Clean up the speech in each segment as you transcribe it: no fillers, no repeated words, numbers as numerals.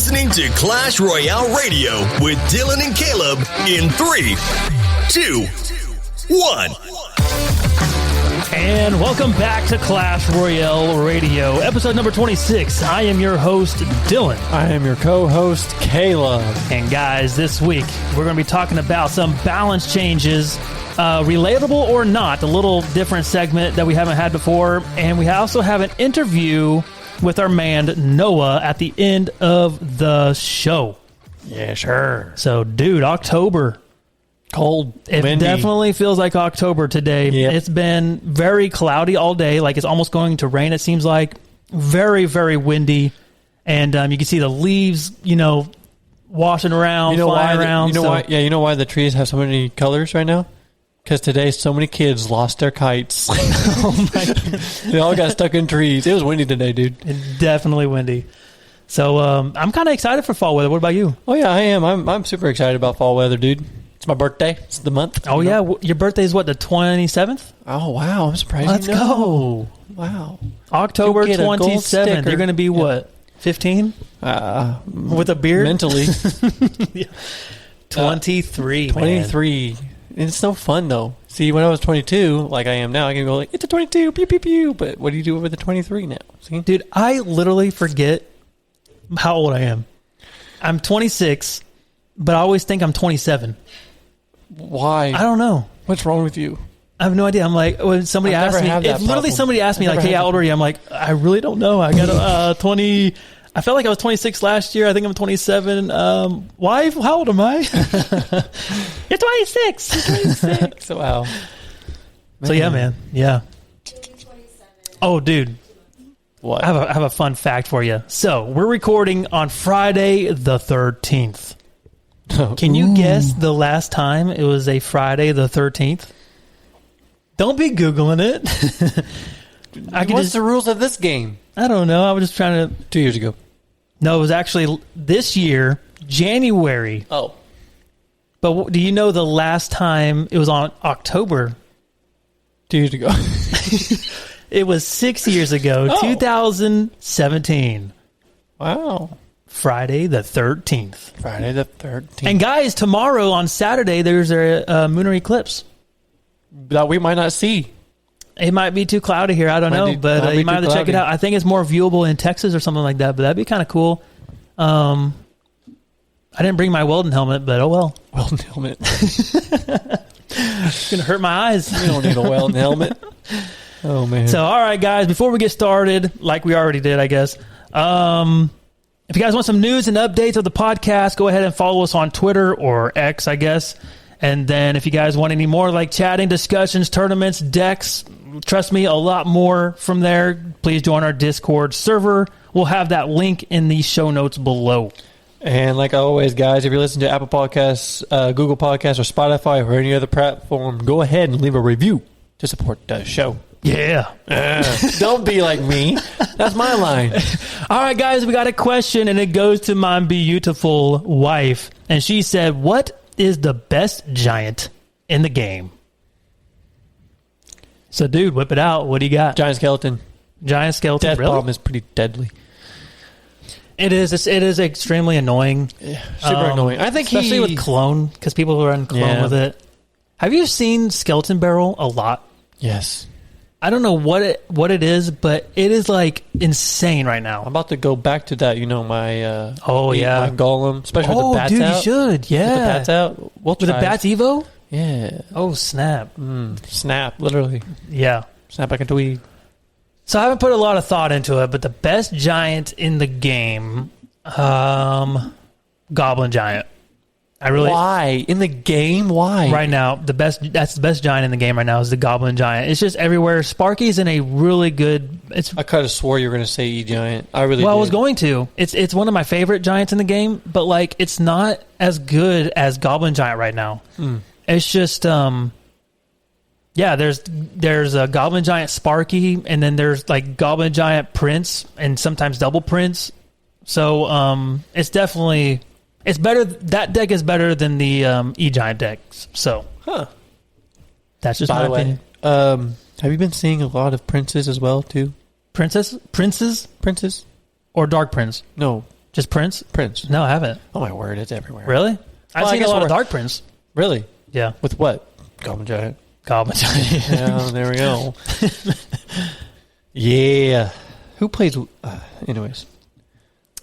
listening to Clash Royale Radio with Dylan and Caleb in 3, 2, 1. And welcome back to Clash Royale Radio, episode number 26. I am your host, Dylan. I am your co-host, Caleb. And guys, this week we're going to be talking about some balance changes, relatable or not, a little different segment that we haven't had before. And we also have an interview with our man, Noah, at the end of the show. Yeah, sure. So, dude, October. Cold, It windy. definitely feels like October today. Yep. It's been very cloudy all day. Like it's almost going to rain, it seems like. Very, very windy. And you can see the leaves, washing around, flying around. Why? Yeah, you know why the trees have so many colors right now? Because today so many kids lost their kites. Oh my God. They all got stuck in trees. It was windy today, dude. It's definitely windy. So I'm kind of excited for fall weather. What about you? Oh yeah, I am. I'm super excited about fall weather, dude. It's my birthday. It's the month. Oh, yeah. Your birthday is what, the 27th? Oh wow, I'm surprised. Let's go. Wow. October You'll get a gold 27th. sticker. You're going to be what, 15? With a beard? Mentally. 23, man. 23. It's so fun though. See, when I was 22, like I am now, I can go like, it's a 22, pew pew pew. But what do you do with the 23 now? See? Dude, I literally forget how old I am. I'm 26, but I always think I'm 27. Why? I don't know. What's wrong with you? I have no idea. I'm like, when somebody I've asks never me, had that if literally problem. somebody asked me I've like, never hey, had how old are you? I'm like, I really don't know. I got 20. I felt like I was 26 last year. I think I'm 27. Why? How old am I? You're 26. You're 26. Wow. So yeah, man. Yeah. Oh, dude. What? I have a fun fact for you. So we're recording on Friday the 13th. Can you guess the last time it was a Friday the 13th? Don't be Googling it. What's the rules of this game? I don't know. I was just trying to... 2 years ago. No, it was actually this year, January. Oh. But do you know the last time it was on October? 2 years ago. It was 6 years ago, Oh. 2017. Wow. Friday the 13th. Friday the 13th. And guys, tomorrow on Saturday, there's a lunar eclipse. That we might not see. It might be too cloudy here. I don't know, but you might have to check it out. I think it's more viewable in Texas or something like that, but that'd be kind of cool. I didn't bring my welding helmet, but oh well. Welding helmet. It's going to hurt my eyes. We don't need a welding helmet. Oh, man. So, all right, guys, before we get started, like we already did, I guess, if you guys want some news and updates of the podcast, go ahead and follow us on Twitter or X, I guess. And then if you guys want any more like chatting, discussions, tournaments, decks, trust me, a lot more from there, please join our Discord server. We'll have that link in the show notes below. And like always, guys, if you listen to Apple Podcasts, Google Podcasts, or Spotify, or any other platform, go ahead and leave a review to support the show. Yeah. Don't be like me. That's my line. All right, guys, we got a question, and it goes to my beautiful wife. And she said, what is the best giant in the game? So, dude, whip it out. What do you got? Giant skeleton. Giant skeleton. Death Really? bomb is pretty deadly. It is. It is extremely annoying. Super annoying. I think especially with clone, because people run clone Yeah. with it. Have you seen Skeleton Barrel a lot? Yes. I don't know what it is, but it is like insane right now. I'm about to go back to that. My my my golem, especially with the bats dude, out. you should. Yeah, With the bats out. We'll with the try. bats Evo. Yeah. Oh snap! Snap, literally. Yeah. Snap like a tweed. So I haven't put a lot of thought into it, but the best giant in the game, Goblin Giant. Why? In the game? Why? Right now, that's the best giant in the game right now is the Goblin Giant. It's just everywhere. Sparky's in a really good. I could have swore you were going to say E-Giant. I really Well, did. I was going to. It's one of my favorite giants in the game, but like it's not as good as Goblin Giant right now. It's just there's a Goblin Giant Sparky, and then there's like Goblin Giant Prince, and sometimes Double Prince. So it's definitely it's better. That deck is better than the E-Giant decks. So that's just By my the way, opinion. have you been seeing a lot of princes as well, too? Princes Princes? or Dark Prince? No, Just Prince? Prince. No, I haven't. Oh my word, it's everywhere. Really? I've Well, I seen a guess lot of we're- Dark Prince. Really? Yeah. With what? Goblin Giant. Goblin. Yeah, there we go. Yeah. Who plays? Anyways.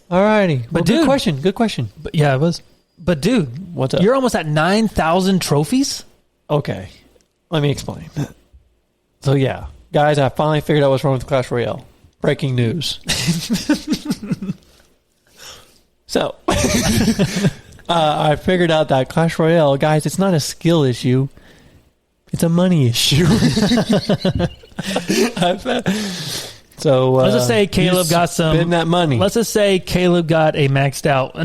Alrighty. Well, But good dude- question. Good question. But yeah, it was. But dude, What's up? you're almost at 9,000 trophies? Okay. Let me explain. So yeah, guys, I finally figured out what's wrong with Clash Royale. Breaking news. So, I figured out that Clash Royale, guys, it's not a skill issue. It's a money issue. So Let's just say Caleb you got some. spend that money. Let's just say Caleb got a maxed out,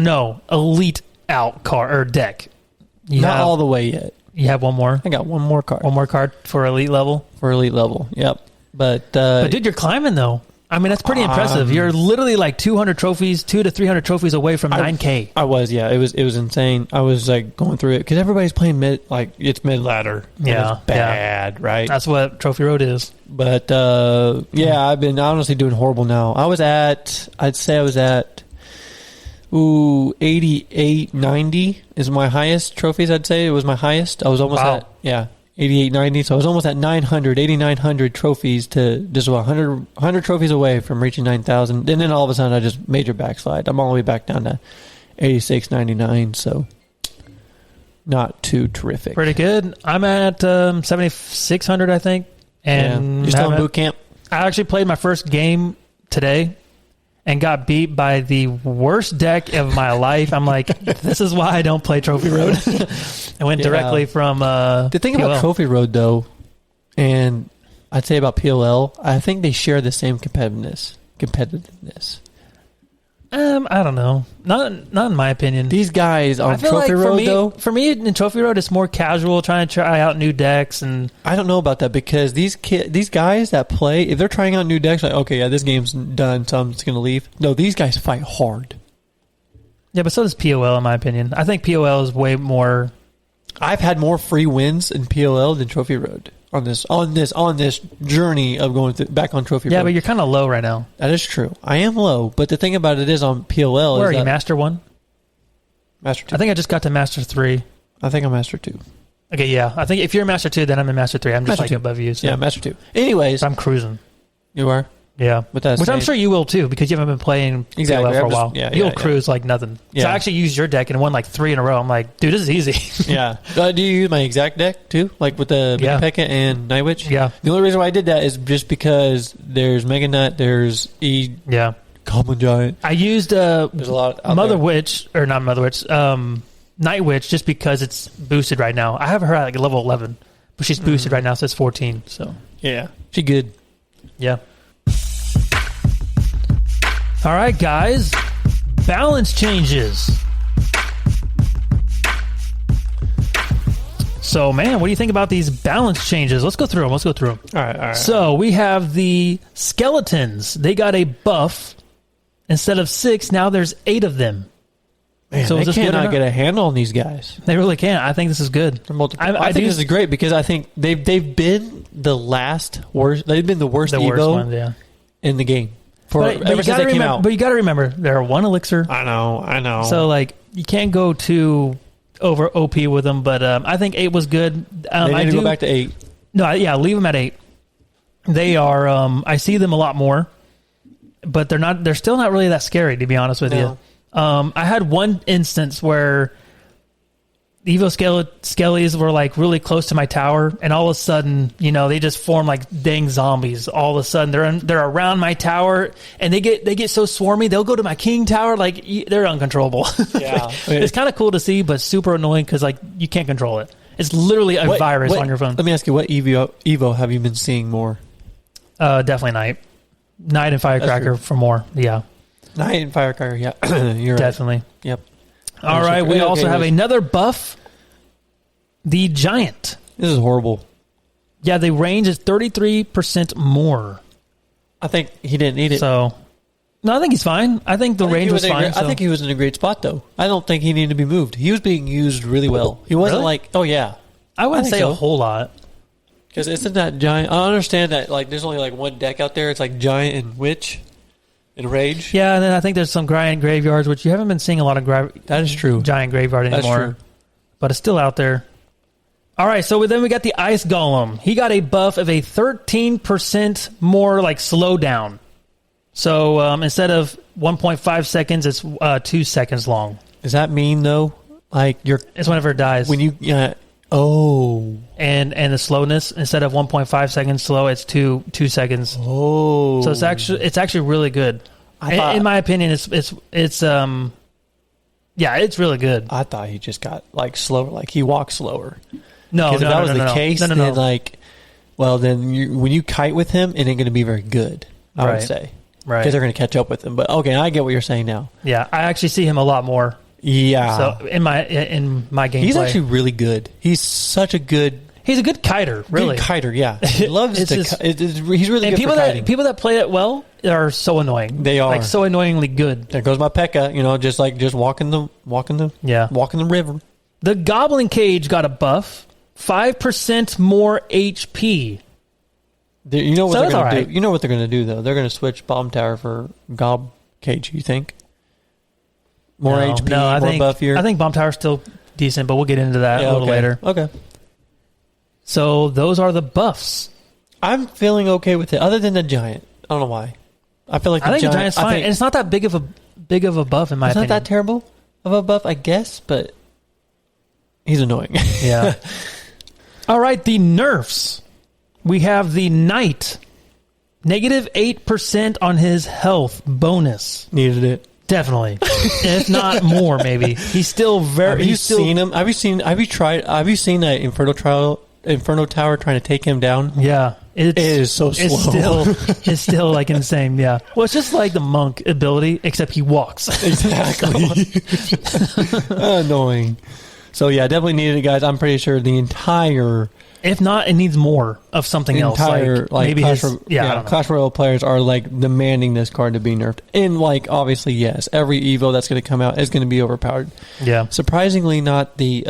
elite out card or deck. You Not have, all the way yet. You have one more. I got one more card One more card for elite level. for elite level. Yep. But But dude, you're climbing though. I mean, that's pretty impressive. You're literally like 200 trophies, 200 to 300 trophies away from 9K. I was, yeah. It was insane. I was like going through it because everybody's playing mid, like it's mid ladder. Yeah, it's bad, right? That's what Trophy Road is. But yeah, I've been honestly doing horrible now. I'd say I was at 88, 90 is my highest trophies. I'd say it was my highest. I was almost Wow. at 88, 90. So I was almost at 900, 8,900 trophies to just 100 trophies away from reaching 9,000. And then all of a sudden I just major backslide. I'm all the way back down to 86, 99. So not too terrific. Pretty good. I'm at 7,600, I think. And you're still in haven't- boot camp. I actually played my first game today and got beat by the worst deck of my life. I'm like, this is why I don't play Trophy Road. I went directly from The thing PLL. about Trophy Road, though, and I'd say about PLL, I think they share the same competitiveness. I don't know. Not in my opinion. These guys I on feel Trophy like Road, for me in Trophy Road, it's more casual, trying to try out new decks and I don't know about that because these guys that play, if they're trying out new decks, like, okay, yeah, this game's done, so I'm just going to leave. No, these guys fight hard. yeah, but so does POL in my opinion. I think POL is way more. I've had more free wins in PLL than Trophy Road on this journey of going back on Trophy Road. Yeah, but you're kind of low right now. That is true. I am low, but the thing about it is on PLL Where is are you, that Master 1? Master 2. I think I just got to Master 3. I think I'm Master 2. Okay, yeah. I think if you're Master 2, then I'm in Master 3. I'm just Master like 2. above you. So. Yeah, Master 2. Anyways, I'm cruising. you are? Yeah. With that Which I'm said- sure you will too, because you haven't been playing Exactly. PLL for a I'm just- while. yeah, You'll yeah. cruise like nothing. So Yeah. I actually used your deck and won like 3 in a row. I'm like, dude, this is easy. Yeah. Do you use my exact deck too? Like with the Mega Yeah. P.E.K.K.A. and Night Witch? Yeah. The only reason why I did that is just because there's Mega Nut, there's Yeah. Goblin Giant. I used There's a lot out Mother there. Witch, or not Mother Witch, Night Witch, just because it's boosted right now. I have her at like level 11, but she's boosted right now, so it's 14. So, Yeah. She good. yeah. All right, guys. Balance changes. So, man, what do you think about these balance changes? Let's go through them. All right. So, we have the skeletons. They got a buff. Instead of 6, now there's 8 of them. Man, so they is this good or cannot not? get a handle on these guys. They really can. I think this is good. I think this is great because I think they've been the worst. They've been the worst the Evo worst ones, yeah. in the game But ever you since gotta they came remember, out. but you got to remember, they're one elixir. I know. So, like, you can't go too over OP with them. But I think 8 was good. they need to go back to 8. No, yeah, leave them at 8. They are. I see them a lot more, but they're not. They're still not really that scary, to be honest with you. I had one instance where the Evo Skellies were like really close to my tower, and all of a sudden, they just form like dang zombies. All of a sudden, they're around my tower, and they get so swarmy. They'll go to my king tower, like they're uncontrollable. Yeah. It's kind of cool to see, but super annoying because like you can't control it. It's literally a virus on your phone. Let me ask you, what Evo have you been seeing more? Definitely Night and Firecracker for more. Yeah, Night and Firecracker, yeah. You're right. definitely. Yep. All right, we Okay, also have anyways. another buff, the Giant. This is horrible. Yeah, the range is 33% more. I think he didn't need it. So, no, I think he's fine. I think the range was fine. I think he was in a great spot, though. I don't think he needed to be moved. He was being used really well. He wasn't Really? like, oh, yeah. I wouldn't I think say so. a whole lot. Because isn't that Giant? I understand that like there's only like one deck out there. It's like Giant and Witch. Enrage? Yeah, and then I think there's some giant graveyards, which you haven't been seeing a lot of That is true. giant graveyard That's anymore. true. But it's still out there. All right, so then we got the Ice Golem. He got a buff of a 13% more like slowdown. So instead of 1.5 seconds, it's 2 seconds long. Does that mean, though, like It's whenever it dies. when you... and the slowness, instead of 1.5 seconds slow, it's 2 seconds. Oh. So it's actually really good. In my opinion, it's really good. I thought he just got, like, slower. Like, he walks slower. No, Because if that was the no. case, No. then, like... Well, then when you kite with him, it ain't going to be very good, I would Right. say. Right. Because they're going to catch up with him. But, okay, I get what you're saying now. Yeah, I actually see him a lot more. Yeah. So in my gameplay, He's actually really good. He's such a good... he's a good kiter, really. Good kiter, yeah. He loves It's to... just- he's really And good for kiting. people that play it well are so annoying. They are. like so annoyingly good. There goes my P.E.K.K.A. just walking the river. The Goblin Cage got a buff, 5% more HP. You know what So they're that's going all to right. do. You know what they're going to do though. They're going to switch Bomb Tower for Gob Cage. You think more No, HP, no, more buffier? I think Bomb Tower's still decent, but we'll get into that a little later. Okay. So those are the buffs. I'm feeling okay with it. Other than the giant, I don't know why. I feel like I think the Giant's fine, and it's not that big of a buff in my it's opinion. not that terrible of a buff, I guess, but he's annoying. Yeah. All right, the nerfs. We have the Knight. Negative 8% on his health bonus. Needed it. Definitely. If not more, maybe. He's still very... Have you he's still, seen him? Have you seen that Inferno Tower trying to take him down? Yeah. It is so slow. It's still like insane, yeah. Well, it's just like the monk ability, except he walks. Exactly. Annoying. So yeah, definitely needed it, guys. I'm pretty sure the entire If not, it needs more of something else. Like maybe Clash, his, I don't know. Clash Royale players are like demanding this card to be nerfed. And like obviously, yes, every Evo that's going to come out is going to be overpowered. Yeah. Surprisingly, not the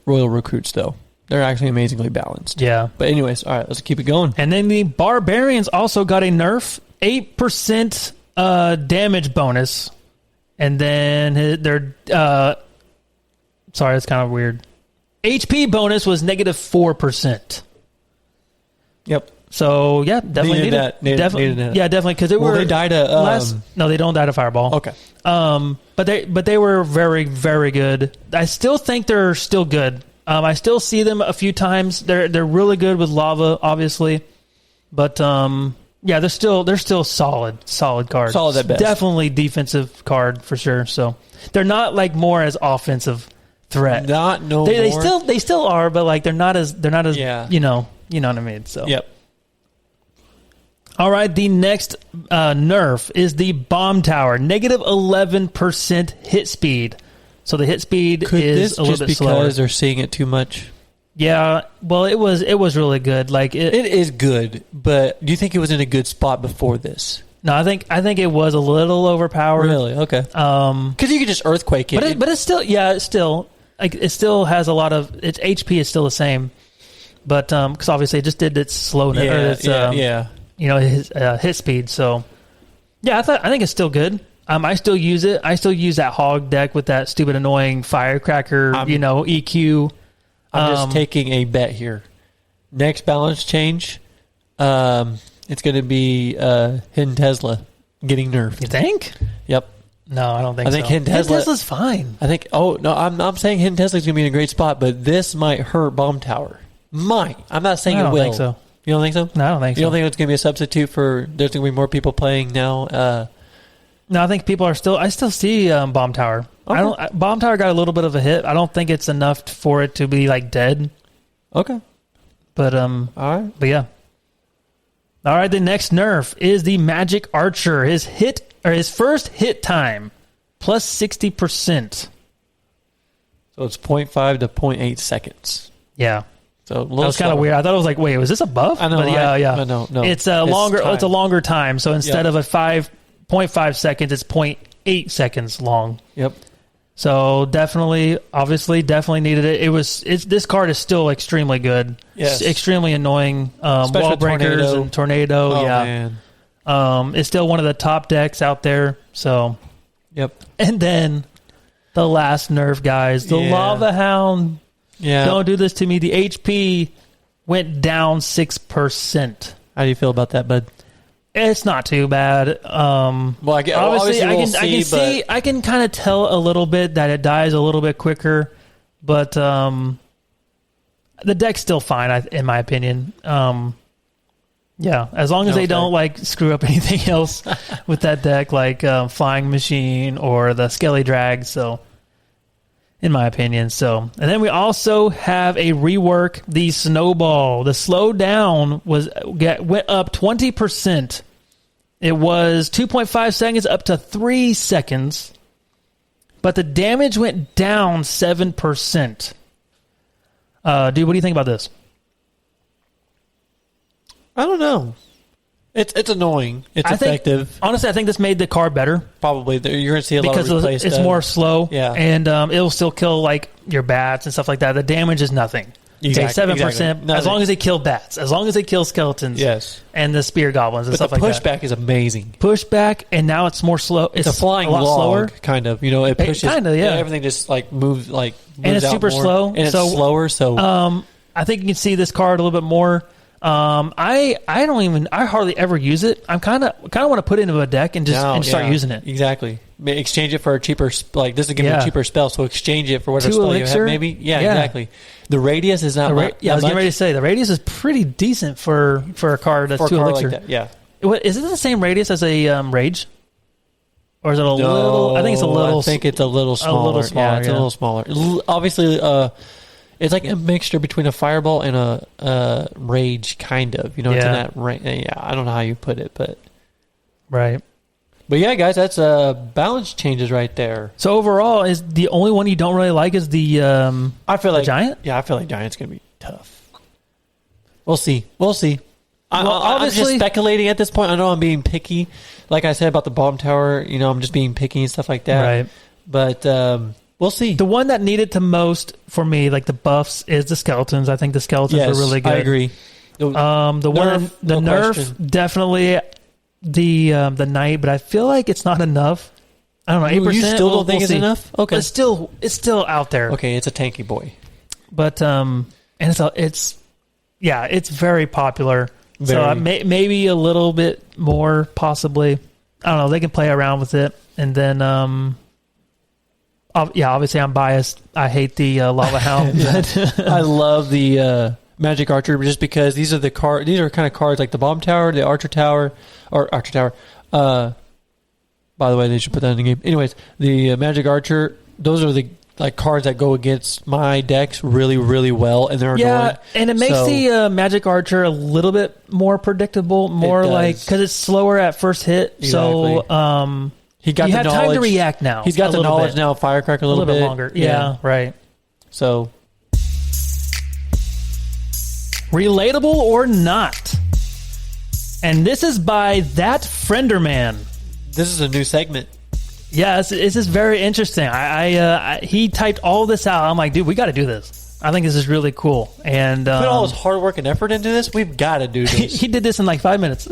Royal Recruits though. They're actually amazingly balanced. Yeah. But anyways, all right, let's keep it going. And then the Barbarians also got a nerf, 8% damage bonus. And then their sorry, that's kind of weird. HP bonus was negative 4%. Yep. So yeah, definitely Needed that. Needed that. Yeah, definitely because they were. They died a no, they don't die to Fireball. Okay. But they were very, very good. I still think they're still good. I still see them a few times. They're really good with lava, obviously. But yeah, they're still solid cards. Solid at best. Definitely defensive card for sure. So they're not like more as offensive threat. They still are, but like they're not as Yeah. you know what I mean. So Yep. All right, the next nerf is the Bomb Tower, negative 11% hit speed. So the hit speed Could is this a little just bit because slower. they're seeing it too much? Yeah, well, it was really good. Like It is good, but do you think it was in a good spot before this? No, I think it was a little overpowered. Really? Okay. Because you could just earthquake it. But it's still like it still has a lot of its HP is still the same, but because obviously it just did its slowness. Yeah. You know, his hit speed. So yeah, I think it's still good. I still use it. I still use that hog deck with that stupid annoying firecracker. EQ. I'm just taking a bet here. Next balance change, it's going to be Hidden Tesla getting nerfed. You think? Yep. No, I don't think. I think so. Hidden Tesla's fine. I think. Oh no, I'm saying Hidden Tesla's going to be in a great spot, but this might hurt Bomb Tower. Might. I'm not saying I it don't will. think so. You don't think so? No, I don't think so. You don't think it's going to be a substitute for? There's going to be more people playing now. No, I think people are still. I still see Bomb Tower. Okay. Bomb Tower got a little bit of a hit. I don't think it's enough for it to be like dead. Okay. But All right. But yeah. All right. The next nerf is the Magic Archer. His first hit time plus 60%. So it's 0.5 to 0.8 seconds. Yeah. So a little That was kind of slower. weird. I thought it was like, wait, was this a buff? I know. But yeah. I know. No. It's a longer. time. It's a longer time. So instead Yeah. of a 5.5 seconds, it's 0.8 seconds long. Yep. So definitely needed it. This card is still extremely good. Yes. Extremely annoying. Especially Wall breakers Tornado. and tornado. Oh yeah. man. It's still one of the top decks out there. So, Yep. and then the last nerf, guys, the Yeah. Lava Hound. Yeah. Don't do this to me. The HP went down 6%. How do you feel about that, bud? It's not too bad. Well, Obviously, we'll I can kind of tell a little bit that it dies a little bit quicker, but the deck's still fine, in my opinion. Yeah, as long as they don't like screw up anything else with that deck, like Flying Machine or the Skelly Drag. So, in my opinion, and then we also have a rework. The Snowball, the slowdown went up 20%. It was 2.5 seconds up to 3 seconds, but the damage went down 7%. Dude, what do you think about this? I don't know. It's annoying. It's effective. Honestly, I think this made the card better Probably you're going to see a lot of because replay it's stuff. more slow. Yeah. And it'll still kill like your bats and stuff like that. The damage is nothing. Exactly, Okay, 7%. exactly. As long as they kill bats, as long as they kill skeletons, Yes. and the spear goblins and But stuff the like that. pushback is amazing. Pushback, and now it's more slow. It's a flying a lot log, slower. kind of. You know, it pushes. Kinda, yeah. Everything just like moves, moves it's out super more. slow, and it's so, slower. So I think you can see this card a little bit more. I hardly ever use it. I'm kind of want to put it into a deck and just start using it. Exactly. Exchange it for a cheaper, like this is giving me a cheaper spell, so exchange it for whatever 2 spell elixir? you have. Maybe, yeah, exactly. The radius is not. I was getting ready to say the radius is pretty decent for a card that's for a 2 card elixir. like that. Yeah. Is it the same radius as a rage, or is it a little? I think it's a little. I think it's a little smaller. Yeah, it's a little smaller. Obviously, it's like a mixture between a fireball and a rage, kind of. You know, it's in that range. Yeah, I don't know how you put it, but right. But yeah, guys, that's balance changes right there. So overall, is the only one you don't really like is the I feel like giant? Yeah, I feel like giant's gonna be tough. We'll see. I'm obviously just speculating at this point. I know I'm being picky, like I said about the bomb tower. You know, I'm just being picky and stuff like that. Right. But we'll see. The one that needed the most for me, like the buffs, is the skeletons. I think the skeletons were really good. I agree. The nerf definitely the knight, but I feel like it's not enough. I don't know. 8%. You still don't think it's enough? Okay, but it's still out there. Okay, it's a tanky boy. But and it's very popular. So maybe a little bit more, possibly. I don't know. They can play around with it, and then obviously I'm biased. I hate the Lava Hound. I love the Magic Archer just because these are these are kind of cards like the Bomb Tower, the Archer Tower. By the way, they should put that in the game. Anyways, the Magic Archer, those are the cards that go against my decks really, really well, and they're annoying. And it makes the Magic Archer a little bit more predictable, more like because it's slower at first hit. Exactly. So you have time to react now. He's got the knowledge now. Firecracker a little bit longer. Yeah, right. So relatable or not, and this is by That Frienderman. This is a new segment. Yeah, this is very interesting. He typed all this out. I'm like, dude, we got to do this. I think this is really cool. And put all his hard work and effort into this. We've got to do this. He did this in like 5 minutes.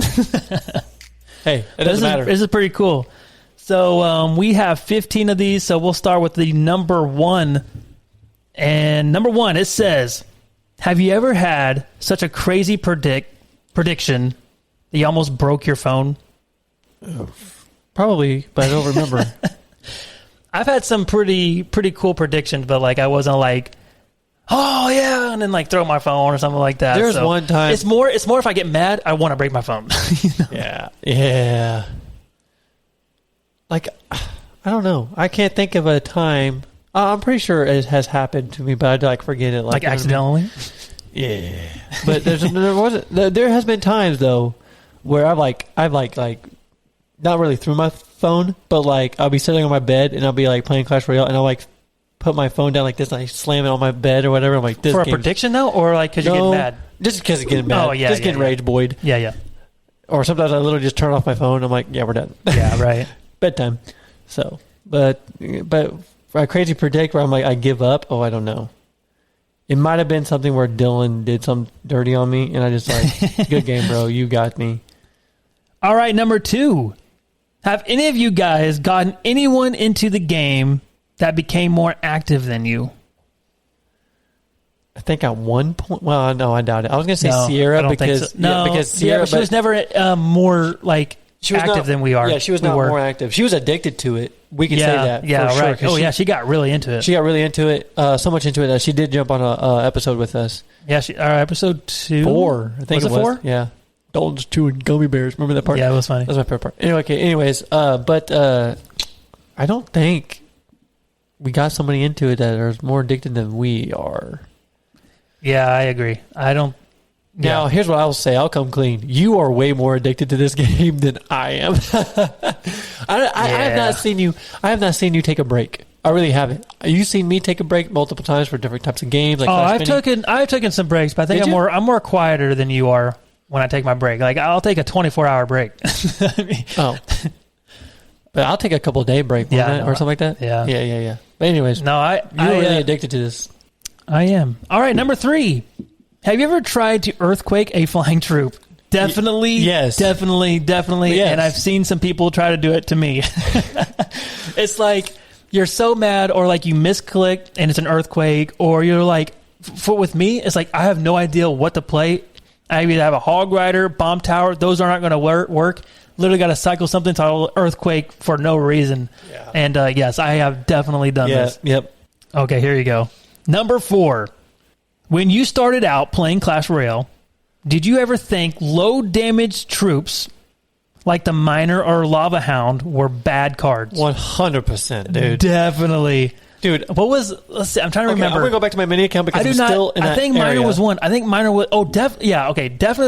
Hey, it doesn't matter. This is pretty cool. So we have 15 of these. So we'll start with the number 1. And number 1, it says, have you ever had such a crazy prediction that you almost broke your phone? Probably, but I don't remember. I've had some pretty cool predictions, but like I wasn't like, oh yeah, and then like throw my phone or something like that. There's one time. It's more if I get mad, I want to break my phone. You know? Yeah. Like, I don't know. I can't think of a time. I'm pretty sure it has happened to me, but I forget it. Like accidentally. Yeah. But there has been times though where I've not really through my phone, but like I'll be sitting on my bed and I'll be like playing Clash Royale and I'll like put my phone down like this and I slam it on my bed or whatever. I'm like, this for a prediction though, or like because you get mad? Just because of getting mad. Oh yeah, just getting rage boyed. Yeah. Or sometimes I literally just turn off my phone. I'm like, yeah, we're done. Yeah, right. Bedtime. So, but for a crazy predict where I'm like, I give up. Oh, I don't know. It might have been something where Dylan did some dirty on me and I just like, good game, bro. You got me. All right, number 2. Have any of you guys gotten anyone into the game that became more active than you? I think at one point. Well, no, I doubt it. I was going to say No, Sierra I don't think because so. No, because Sierra, but she was never more like she was active not, than we are. Yeah, she was not more active. She was addicted to it. We can say that. Yeah, for right. Sure, Oh, yeah, she got really into it. She got really into it. So much into it that she did jump on a episode with us. Yeah, episode 2. 4, I think was it was. 4? Yeah. Dalton's chewing gummy bears. Remember that part? Yeah, it was funny. That was my favorite part. Anyway, okay. Anyways, but I don't think we got somebody into it that is more addicted than we are. Yeah, I agree. I don't. Now, Yeah. here's what I will say. I'll come clean. You are way more addicted to this game than I am. I have not seen you. I have not seen you take a break. I really haven't. You've seen me take a break multiple times for different types of games. Like I've taken some breaks, but I think Did you? I'm more quieter than you are when I take my break. Like I'll take a 24-hour break. I mean, Oh, but I'll take a couple day break, Yeah, or something like that. Yeah. yeah. But anyways, no, you're really addicted to this. I am. All right, number 3. Have you ever tried to earthquake a flying troop? Definitely. Yes. Definitely. Yes. And I've seen some people try to do it to me. It's like you're so mad, or like you misclicked and it's an earthquake, or you're like, with me, it's like I have no idea what to play. I either have a hog rider, bomb tower. Those are not going to work. Literally got to cycle something to an earthquake for no reason. Yeah. And yes, I have definitely done this. Yep. Okay, here you go. Number 4. When you started out playing Clash Royale, did you ever think low damage troops like the Miner or Lava Hound were bad cards? 100%, dude. Definitely. Dude, What was, let's see, I'm trying to remember. I'm going to go back to my mini account because I do I'm not. still in that I think area. Miner was one. I think Miner was. Oh, definitely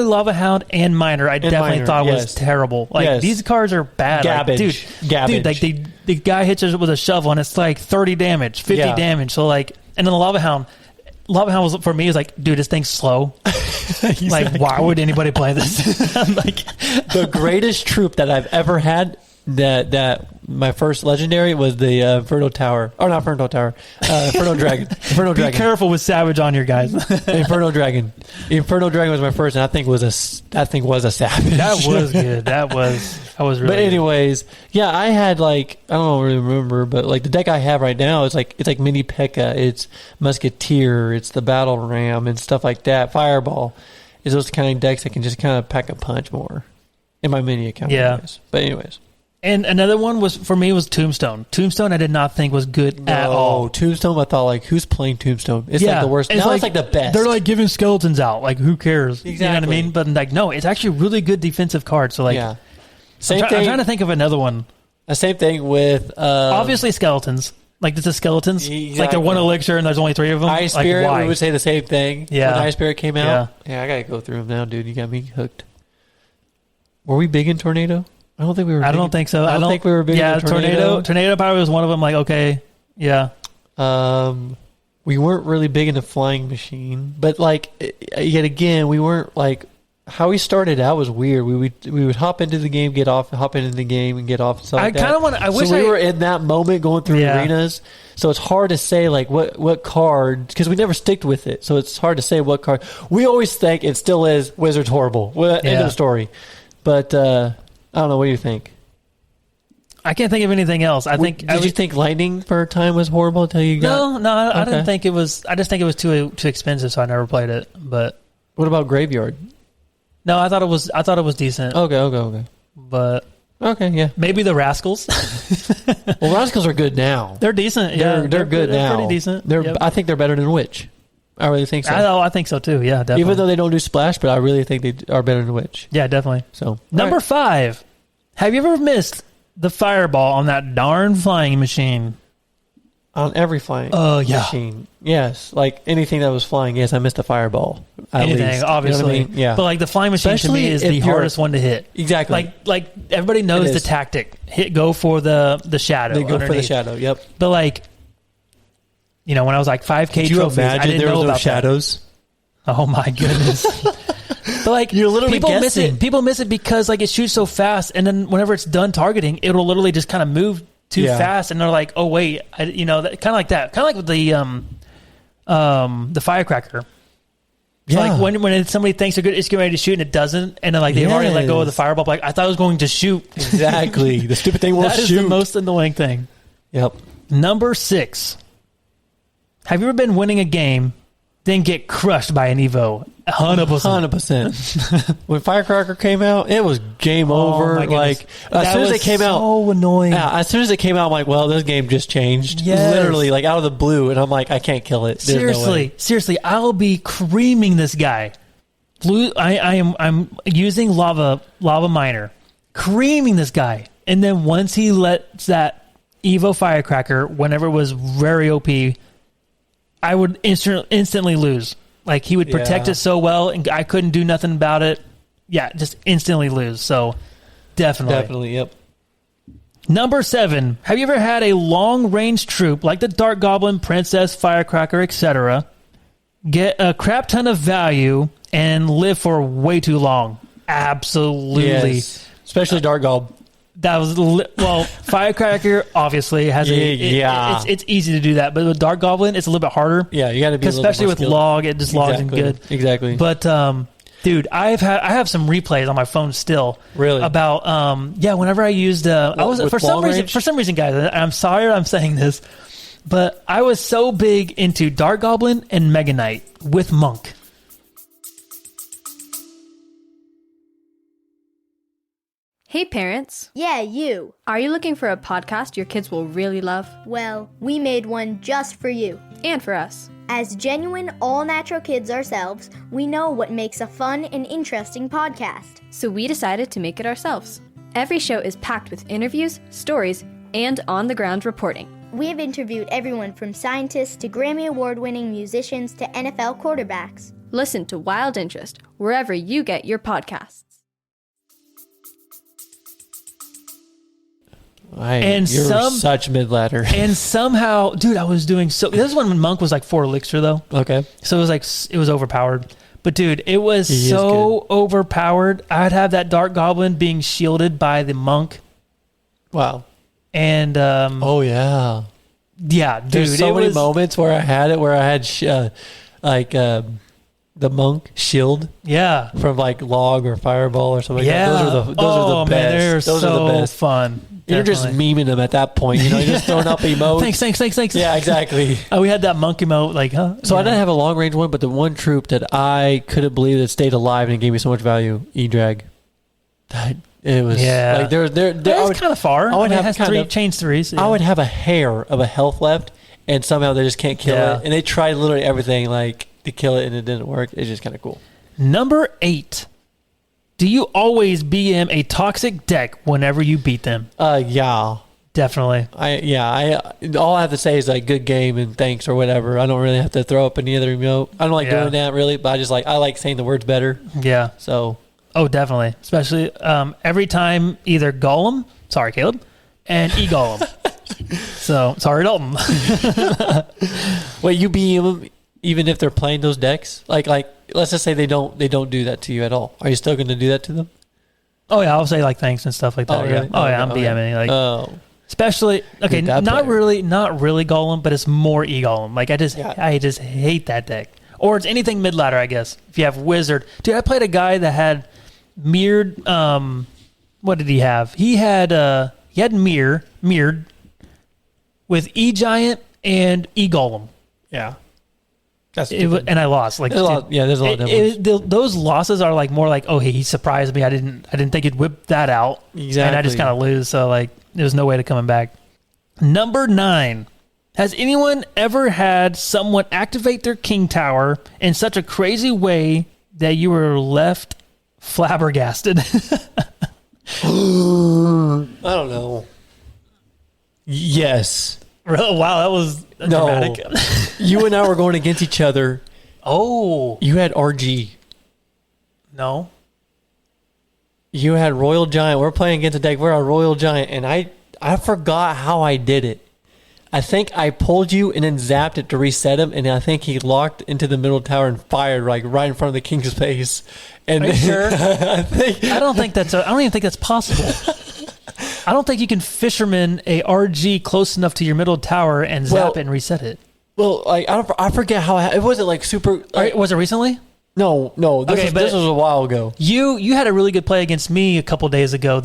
Lava Hound and Miner. I definitely Miner, thought was yes. terrible. Like Yes. these cards are bad. Garbage. Like, Garbage. Like the guy hits us with a shovel and it's like 30 damage, 50 Yeah. damage. So like, and then the Lava Hound was for me is like, dude, this thing's slow. Like, why would anybody play this? I'm like, The greatest troop that I've ever had, that my first legendary was the Inferno Tower. Or not Inferno Tower. Inferno Dragon. Inferno be Dragon. careful with Savage on your guys. Inferno Dragon. Inferno Dragon was my first, and that thing was a savage. That was good. That was really. But anyways, yeah, I had like, I don't really remember, but like the deck I have right now is like, it's like Mini P.E.K.K.A, it's Musketeer, it's the Battle Ram and stuff like that. Fireball is those kind of decks that can just kind of pack a punch more in my mini account. Yeah. Anyways. But anyways. And another one was for me was Tombstone. Tombstone I did not think was good at all. Tombstone, I thought like, who's playing Tombstone? It's like the worst. Now it's like the best. They're like giving skeletons out. Like who cares? You know what I Exactly. mean? But like no, it's actually a really good defensive card. So like, yeah. I'm Same I'm thing. trying to think of another one. The same thing with Obviously skeletons. Like this is skeletons. It's like they're one elixir and there's only 3 of them. High Spirit. Like, why? We would say the same thing. Yeah. When High Spirit came out. Yeah, I gotta go through them now, dude. You got me hooked. Were we big in Tornado? I don't think we were. I don't think so. I don't think we were big Yeah, in Tornado. Tornado probably was one of them. Like okay, yeah. We weren't really big into Flying Machine, but like yet again, we weren't like how we started out was weird. We would hop into the game, get off, hop into the game, and get off. And stuff I like that. kind of want. I wish so we I were in that moment going through Yeah. arenas. So it's hard to say like what card because we never sticked with it. So it's hard to say what card. We always think it still is Wizards horrible. Well, end of the story. But I don't know. What do you think? I can't think of anything else. I think. Did you think Lightning for a time was horrible until you got? No, I didn't Okay. think it was. I just think it was too expensive, so I never played it. But What about Graveyard? no, I thought it was decent. Okay. But Okay, yeah. maybe the Rascals. Well, Rascals are good now. They're decent. They're Yeah, good now. Pretty decent. They're. Yep. I think they're better than Witch. I really think so. I think so too. Yeah, definitely. Even though they don't do splash, but I really think they are better than Witch. yeah, definitely. So Number all right. 5. Have you ever missed the fireball on that darn flying machine? On every flying yeah. machine, yes. Like anything that was flying, yes, I missed a fireball. At Anything, least. You know what I obviously. mean? Yeah. But like the flying machine Especially to me is if the you're- hardest one to hit. Exactly. Like everybody knows It the is. tactic. Go for the shadow. they go for the underneath. shadow. Yep. But like, you know, when I was like 5K Could you trophies, I imagine didn't there know was no about shadows? that. Oh my goodness. But like You're literally people miss guessing. it. People miss it because like it shoots so fast, and then whenever it's done targeting, it'll literally just kind of move too Yeah. fast, and they're like, "Oh wait," kind of like that. Kind of like with the firecracker. So Yeah. like when somebody thinks they're good, it's getting ready to shoot and it doesn't, and then like they've already let go of the Yes. fireball. Like I thought I was going to shoot. Exactly. The stupid thing won't That is shoot. the most annoying thing. Yep. Number 6. Have you ever been winning a game, then get crushed by an Evo? 100%. 100%. When Firecracker came out, it was game Oh, over. my goodness. Like as That soon as was it came out, so annoying. yeah, as soon as it came out, I'm like, well, this game just changed. Yes. Literally, like out of the blue, and I'm like, I can't kill it. There's no way. Seriously, I'll be creaming this guy. I'm using lava miner, creaming this guy, and then once he lets that Evo Firecracker, whenever it was very OP, I would instantly lose. Like he would protect Yeah. it so well, and I couldn't do nothing about it. Yeah, just instantly lose. So definitely. Yep. Number 7. Have you ever had a long-range troop like the Dark Goblin, Princess, Firecracker, etc., get a crap ton of value and live for way too long? Absolutely. Yes. Especially Dark Gob. That was Firecracker obviously has Yeah. it's easy to do that, but with Dark Goblin it's a little bit harder. Yeah, you got to be a little bit Especially more with skilled. log, it just logs in good. Exactly. But dude, I have some replays on my phone still. Really? About whenever I used I was with for some long range? reason, guys, I'm sorry I'm saying this, but I was so big into Dark Goblin and Mega Knight with Monk. Hey parents, Yeah, you. are you looking for a podcast your kids will really love? Well, we made one just for you. And for us. As genuine, all-natural kids ourselves, we know what makes a fun and interesting podcast. So we decided to make it ourselves. Every show is packed with interviews, stories, and on-the-ground reporting. We have interviewed everyone from scientists to Grammy Award-winning musicians to NFL quarterbacks. Listen to Wild Interest wherever you get your podcasts. And you're some- such mid ladder. And somehow, dude, I was doing so. This is when Monk was like 4 elixir though. Okay. So it was overpowered. But dude, it was He is so overpowered. I'd have that Dark Goblin being shielded by the Monk. Wow. And Oh yeah. yeah, dude, There's so it many was, moments where I had the monk shield Yeah. from like log or fireball or something. Yeah. Like that. Those are the best. Man, they're those so are the best. fun. You're just Definitely. memeing them at that point. You know, you're just throwing up emotes. Thanks. Yeah, exactly. Oh, we had that Monk emote, like, huh? So Yeah. I didn't have a long range one, but the one troop that I couldn't believe that stayed alive and gave me so much value, E-Drag. It was Yeah. like there. That's kind of far. I would it have has kind of- chains 3. So I would have a hair of a health left, and somehow they just can't kill Yeah. it. And they tried literally everything like to kill it, and it didn't work. It's just kind of cool. Number 8. Do you always BM a toxic deck whenever you beat them? Yeah. Definitely. All I have to say is like good game and thanks or whatever. I don't really have to throw up any other emote. I don't like Yeah. doing that really, but I like saying the words better. Yeah. So Oh, definitely. Especially every time either Golem, sorry, Caleb, and E-Golem. So, sorry, Dalton. wait, you BM them even if they're playing those decks? Like let's just say they don't do that to you at all. Are you still going to do that to them? Oh, yeah, I'll say like thanks and stuff like that. Oh, really? Yeah. Oh, yeah, I'm Okay. BMing. Like, Oh, especially, okay, You're that not player. really Golem, but it's more E-Golem. Like, I just hate that deck. Or it's anything mid-ladder, I guess. If you have Wizard. Dude, I played a guy that had mirrored, what did he have? He had mirrored with E-Giant and E-Golem. yeah. That's And I lost. Like, There's a lot- yeah, there's a lot of those losses are like more like, oh, he surprised me. I didn't think he'd whip that out. Exactly. And I just kind of lose. So like, there's no way to coming back. Number 9. Has anyone ever had someone activate their King Tower in such a crazy way that you were left flabbergasted? I don't know. Yes. Wow, that was No. dramatic. You and I were going against each other. Oh, You had RG. no. You had Royal Giant. We're playing against a deck. We're a Royal Giant, and I forgot how I did it. I think I pulled you and then zapped it to reset him, and I think he locked into the middle tower and fired like right in front of the king's face. And Are you sure? I I don't even think that's possible. I don't think you can fisherman a RG close enough to your middle tower and zap Well- it and reset it. well, like I forget how it wasn't like super. All right, was it recently? No. This was a while ago. You had a really good play against me a couple days ago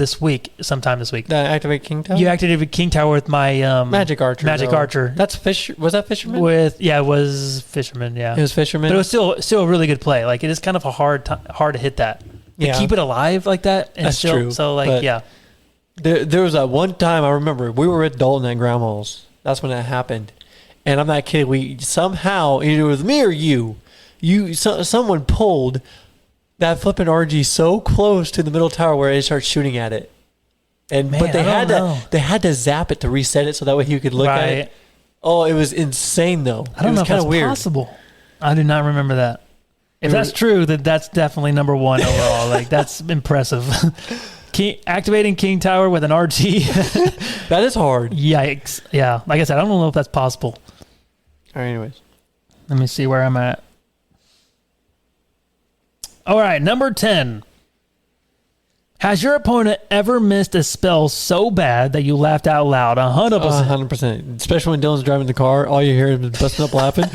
sometime this week. Did I activate King Tower? You activated King Tower with my Magic Archer. Magic Archer. That's Was that Fisherman? It was Fisherman, yeah. It was Fisherman. But it was still a really good play. Like, it is kind of a hard to hit that. To keep it alive like that. And That's true. So, like, yeah. There was that one time I remember we were at Dalton at Grandma's. That's when that happened. And I'm not kidding. We somehow, either it was me or someone pulled that flipping RG so close to the middle tower where it starts shooting at it. But they had to zap it to reset it so that way you could look at it. Oh, it was insane though. I don't know if that's weird. Possible. I do not remember that. If that's true, then that's definitely number one overall. Like, that's impressive. Activating King Tower with an RG. That is hard. Yikes. Yeah. Like I said, I don't know if that's possible. All right, anyways. Let me see where I'm at. All right, number 10. Has your opponent ever missed a spell so bad that you laughed out loud? 100%. 100%. Especially when Dylan's driving the car, all you hear is busting up laughing.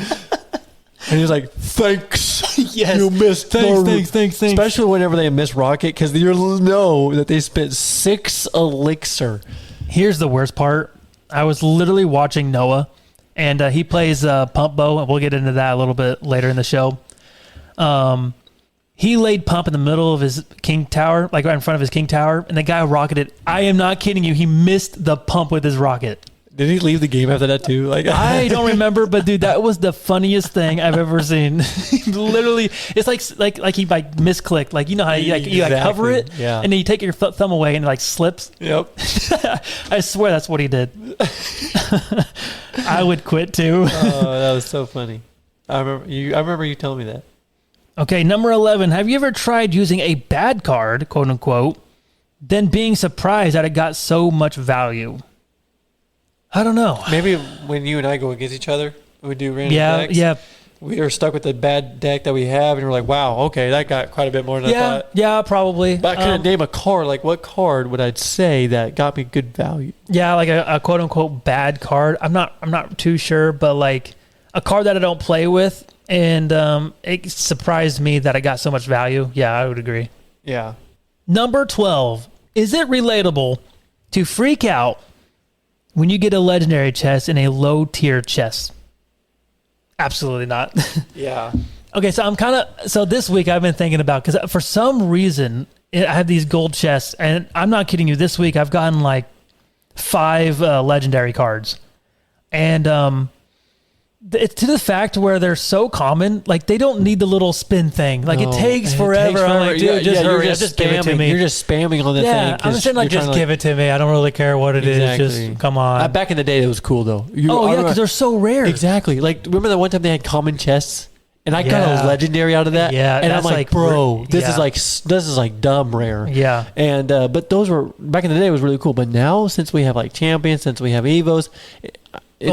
And he's like, thanks. Yes. You missed. Thanks. Especially whenever they miss Rocket, because you know that they spent 6 elixir. Here's the worst part. I was literally watching Noah, and he plays Pump Bow, and we'll get into that a little bit later in the show. He laid Pump in the middle of his King Tower, like right in front of his King Tower, and the guy rocketed. I am not kidding you. He missed the Pump with his rocket. Did he leave the game after that too? Like, I don't remember, but dude, that was the funniest thing I've ever seen. Literally, it's like he like misclicked. Like, you know how you like hover it, yeah, and then you take your thumb away and it like slips. Yep. I swear that's what he did. I would quit too. Oh, that was so funny. I remember you telling me that. Okay, number 11. Have you ever tried using a bad card, quote unquote, then being surprised that it got so much value? I don't know. Maybe when you and I go against each other, we do random decks. Yeah. We are stuck with the bad deck that we have, and we're like, wow, okay, that got quite a bit more than I thought. Yeah, probably. But I couldn't name a card. Like, what card would I say that got me good value? Yeah, like a quote unquote bad card. I'm not too sure, but like a card that I don't play with, and it surprised me that I got so much value. Yeah, I would agree. Yeah. Number 12. Is it relatable to freak out when you get a legendary chest in a low tier chest? Absolutely not. Yeah. Okay, so this week I've been thinking about, because for some reason I have these gold chests, and I'm not kidding you. This week I've gotten like 5 legendary cards, and it's to the fact where they're so common, like they don't need the little spin thing. Like it takes forever. I'm like, dude, just hurry up, just give it to me. You're just spamming on the thing. Yeah, I'm just saying, like, just give it to me. I don't really care what it is. Just come on. Back in the day, it was cool though. Because they're so rare. Exactly. Like, remember that one time they had common chests, and I got a legendary out of that. Yeah, and I'm like, bro, this is like dumb rare. Yeah. And but those were back in the day. It was really cool. But now, since we have like champions, since we have Evos.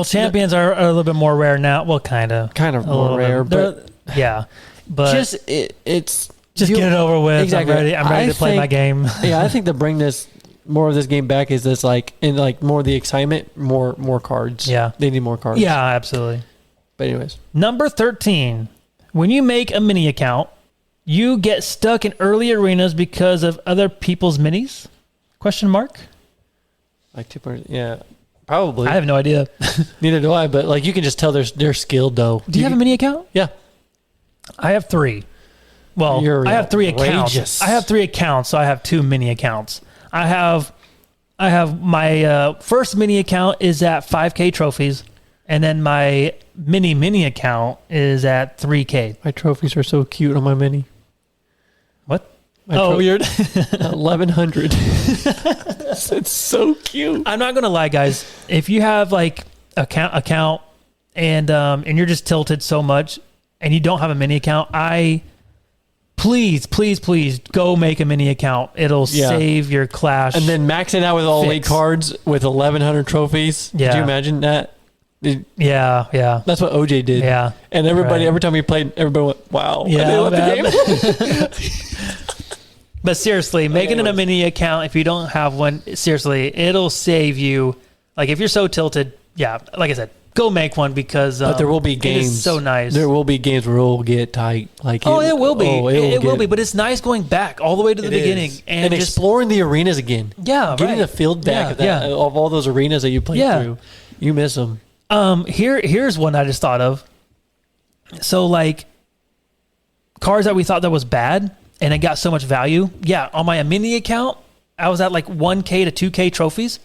Champions are a little bit more rare now. Well, kind of more rare, but yeah. But it's get it over with. Exactly. I'm ready to play my game. Yeah, I think to bring more of this game back is this like more of the excitement, more cards. Yeah, they need more cards. Yeah, absolutely. But anyways, number 13. When you make a mini account, you get stuck in early arenas because of other people's minis? Question mark. Like 2%. Yeah. Probably. I have no idea. Neither do I, but like you can just tell they're skilled though. Do you have a mini account? Yeah. I have 3. Well, I have 3 accounts. I have 3 accounts, so I have 2 mini accounts. I have my first mini account is at 5K trophies, and then my mini account is at 3K. My trophies are so cute on my mini. What? Weird. 1100. It's so cute. I'm not gonna lie, guys. If you have like account and you're just tilted so much and you don't have a mini account, please go make a mini account. It'll save your Clash. And then max it out with all elite cards with 1100 trophies. Yeah. Could you imagine that? Yeah. That's what OJ did. Yeah. And every time he played, everybody went, wow. Yeah. And they left the game. But seriously, making it a mini account, if you don't have one, seriously, it'll save you. Like, if you're so tilted, like I said, go make one because But there will be it games. is so nice. There will be games where it'll get tight. Like it will be. It will get- be. But it's nice going back all the way to the It beginning is. and just exploring the arenas again. Yeah, getting right. a field back Yeah, of, that, yeah. of all those arenas that you played Yeah. through. You miss them. Here's one I just thought of. So like cars that we thought that was bad and it got so much value. Yeah, on my mini account, I was at like 1K to 2K trophies.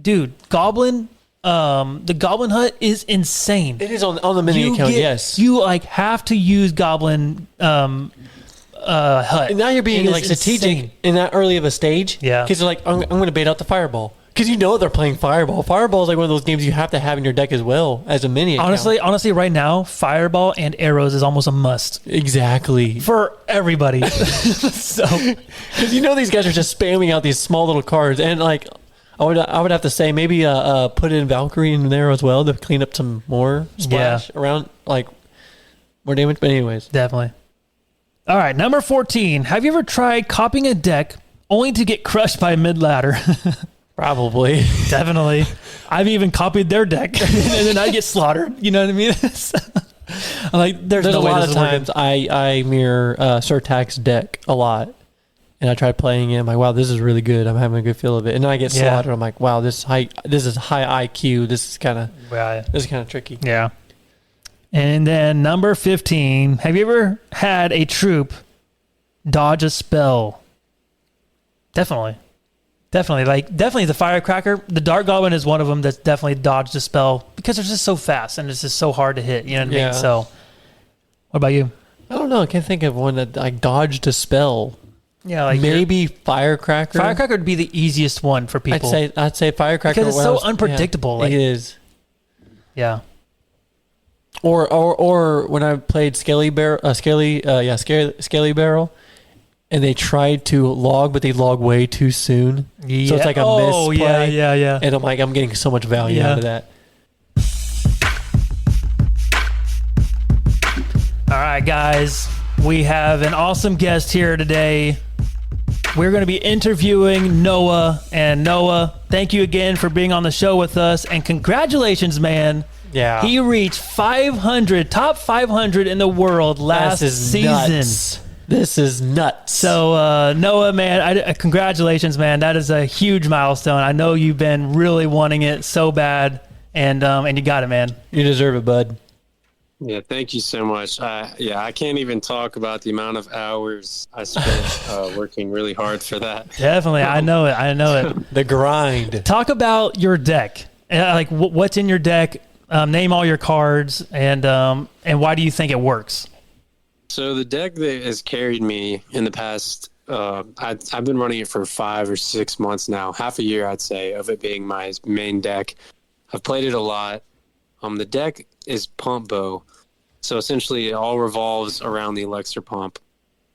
Dude, Goblin, the Goblin Hut is insane. It is on the mini account. Yes, You like have to use Goblin hut. And now you're being It like is strategic insane. in that early of a stage. Yeah. Because you're like, I'm going to bait out the fireball. Because you know they're playing fireball. Fireball is like one of those games you have to have in your deck as well as a mini account. Honestly, right now, Fireball and Arrows is almost a must Exactly. for everybody. So Because you know these guys are just spamming out these small little cards. And like, I would have to say maybe put in Valkyrie in there as well to clean up some more splash around, like, more damage. But anyways. definitely. All right, number 14. Have you ever tried copying a deck only to get crushed by mid ladder? Probably. Definitely. I've even copied their deck and then I get slaughtered. You know what I mean? I'm like, there's There's no a way lot this of is working. times I mirror Surtax's deck a lot, and I try playing it. I'm like, wow, this is really good. I'm having a good feel of it, and then I get Yeah. slaughtered. I'm like, wow, this is high IQ. This is kind of tricky. Yeah. And then number 15. Have you ever had a troop dodge a spell? Definitely. Definitely the Firecracker. The Dark Goblin is one of them that's definitely dodged a spell because they're just so fast and it's just so hard to hit. You know what I Yeah. mean? So, what about you? I don't know. I can't think of one that I dodged a spell. Yeah, like Maybe Firecracker. Firecracker would be the easiest one for people. I'd say Firecracker Because it's when so I was- unpredictable, Yeah, like- it is. Yeah. Or when I played Scaly Barrel, Scaly Barrel, and they tried to log, but they log way too soon. So it's like a misplay. yeah. And I'm getting so much value Yeah. out of that. All right, guys, we have an awesome guest here today. We're going to be interviewing Noah. And Noah, thank you again for being on the show with us. And congratulations, man. Yeah. He reached 500, top 500 in the world last This is season. nuts. This is nuts. So, Noah, man, congratulations, man. That is a huge milestone. I know you've been really wanting it so bad, and you got it, man. You deserve it, bud. Yeah, thank you so much. I can't even talk about the amount of hours I spent working really hard for that. Definitely. I know it. The grind. Talk about your deck. Like, what's in your deck? Name all your cards, and why do you think it works? So the deck that has carried me in the past, I've been running it for 5 or 6 months now, half a year, I'd say, of it being my main deck. I've played it a lot. The deck is Pump Bow. So essentially it all revolves around the Elixir Pump.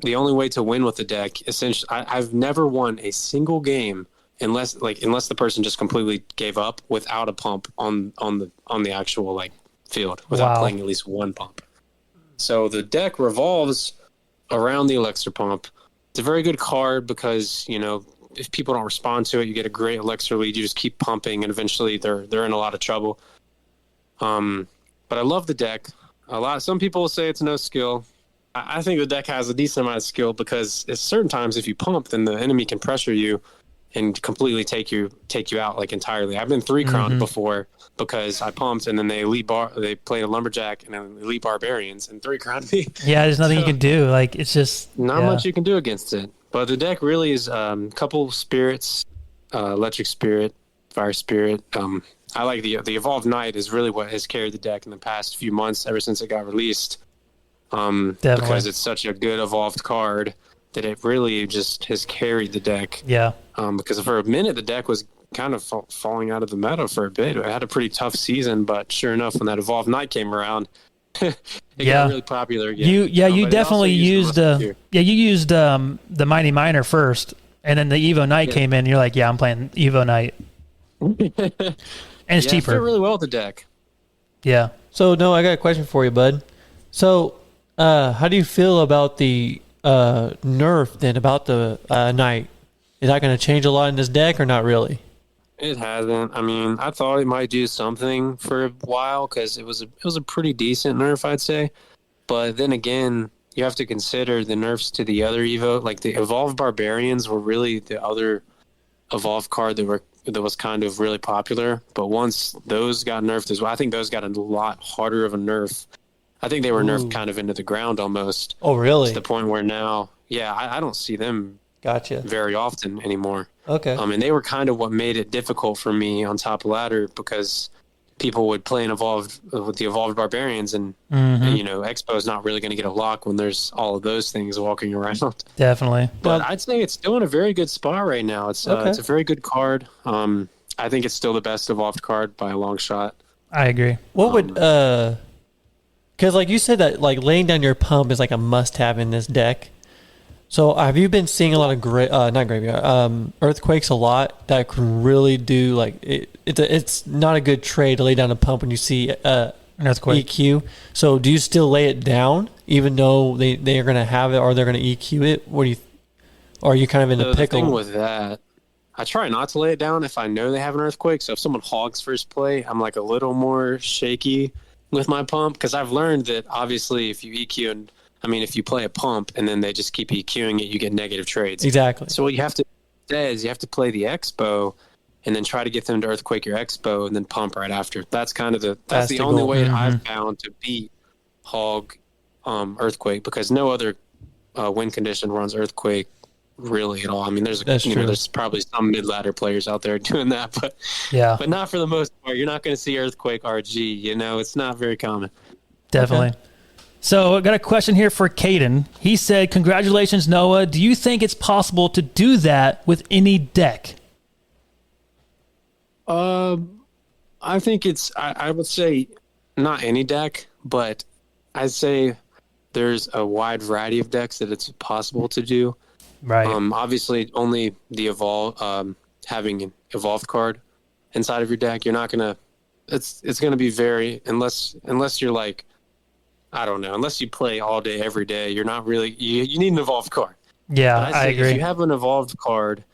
The only way to win with the deck, essentially, I've never won a single game unless the person just completely gave up without a pump on the actual field, without Wow. playing at least one pump. So the deck revolves around the Elixir Pump. It's a very good card because, if people don't respond to it, you get a great Elixir lead. You just keep pumping, and eventually they're in a lot of trouble. But I love the deck. Some people say it's no skill. I think the deck has a decent amount of skill because at certain times, if you pump, then the enemy can pressure you and completely take you out entirely. I've been 3-crowned before because I pumped and then they played a lumberjack and then elite barbarians and 3-crowned me. Yeah, there's nothing you can do. Like, it's just Not much you can do against it. But the deck really is a couple spirits, electric spirit, fire spirit. I like the Evolved Knight is really what has carried the deck in the past few months ever since it got released. Because it's such a good evolved card that it really just has carried the deck. Yeah. Because for a minute the deck was kind of falling out of the meta for a bit. It had a pretty tough season, but sure enough, when that Evolved Knight came around, it got really popular again. You But it definitely also used the Mighty Miner first, and then the Evo Knight came in. You're like, yeah, I'm playing Evo Knight, and it's It cheaper. fit really well with the deck. Yeah. So, no, I got a question for you, bud. So, how do you feel about the nerf then, about the Knight? Is that going to change a lot in this deck or not really? It hasn't. I mean, I thought it might do something for a while because it was a pretty decent nerf, I'd say. But then again, you have to consider the nerfs to the other Evo. Like the Evolved Barbarians were really the other Evolved card that was kind of really popular. But once those got nerfed as well, I think those got a lot harder of a nerf. I think they were nerfed kind of into the ground almost. Oh, really? To the point where now, yeah, I don't see them Gotcha. very often anymore. Okay. And they were kind of what made it difficult for me on top of ladder because people would play an evolved with the Evolved Barbarians, and you know, Expo's not really going to get a lock when there's all of those things walking around. Definitely. But I'd say it's still in a very good spot right now. It's a very good card. I think it's still the best evolved card by a long shot. I agree. What would because like you said that like laying down your pump is like a must-have in this deck. So have you been seeing a lot of earthquakes a lot that can really do like it's not a good trade to lay down a pump when you see an earthquake EQ. So do you still lay it down even though they are going to have it or they're going to EQ it? What do you? Or are you kind of in a pickle? The thing with that, I try not to lay it down if I know they have an earthquake. So if someone hogs first play, I'm like a little more shaky with my pump because I've learned that obviously if you EQ and if you play a pump and then they just keep EQing it, you get negative trades. Exactly. So what you have to do is you have to play the Expo and then try to get them to earthquake your Expo and then pump right after. That's kind of that's the only way I've found to beat hog earthquake because no other win condition runs earthquake really at all. I mean, there's probably some mid ladder players out there doing that, but not for the most part. You're not going to see earthquake RG. You know, it's not very common. Definitely. Okay. So I got a question here for Caden. He said, "Congratulations, Noah. Do you think it's possible to do that with any deck?" I think I would say not any deck, but I'd say there's a wide variety of decks that it's possible to do. Right. Obviously, only the having an evolved card inside of your deck, you're not gonna. It's gonna be very unless you're like, I don't know, unless you play all day every day, you're not really. You need an evolved card. Yeah, I agree. If you have an evolved card,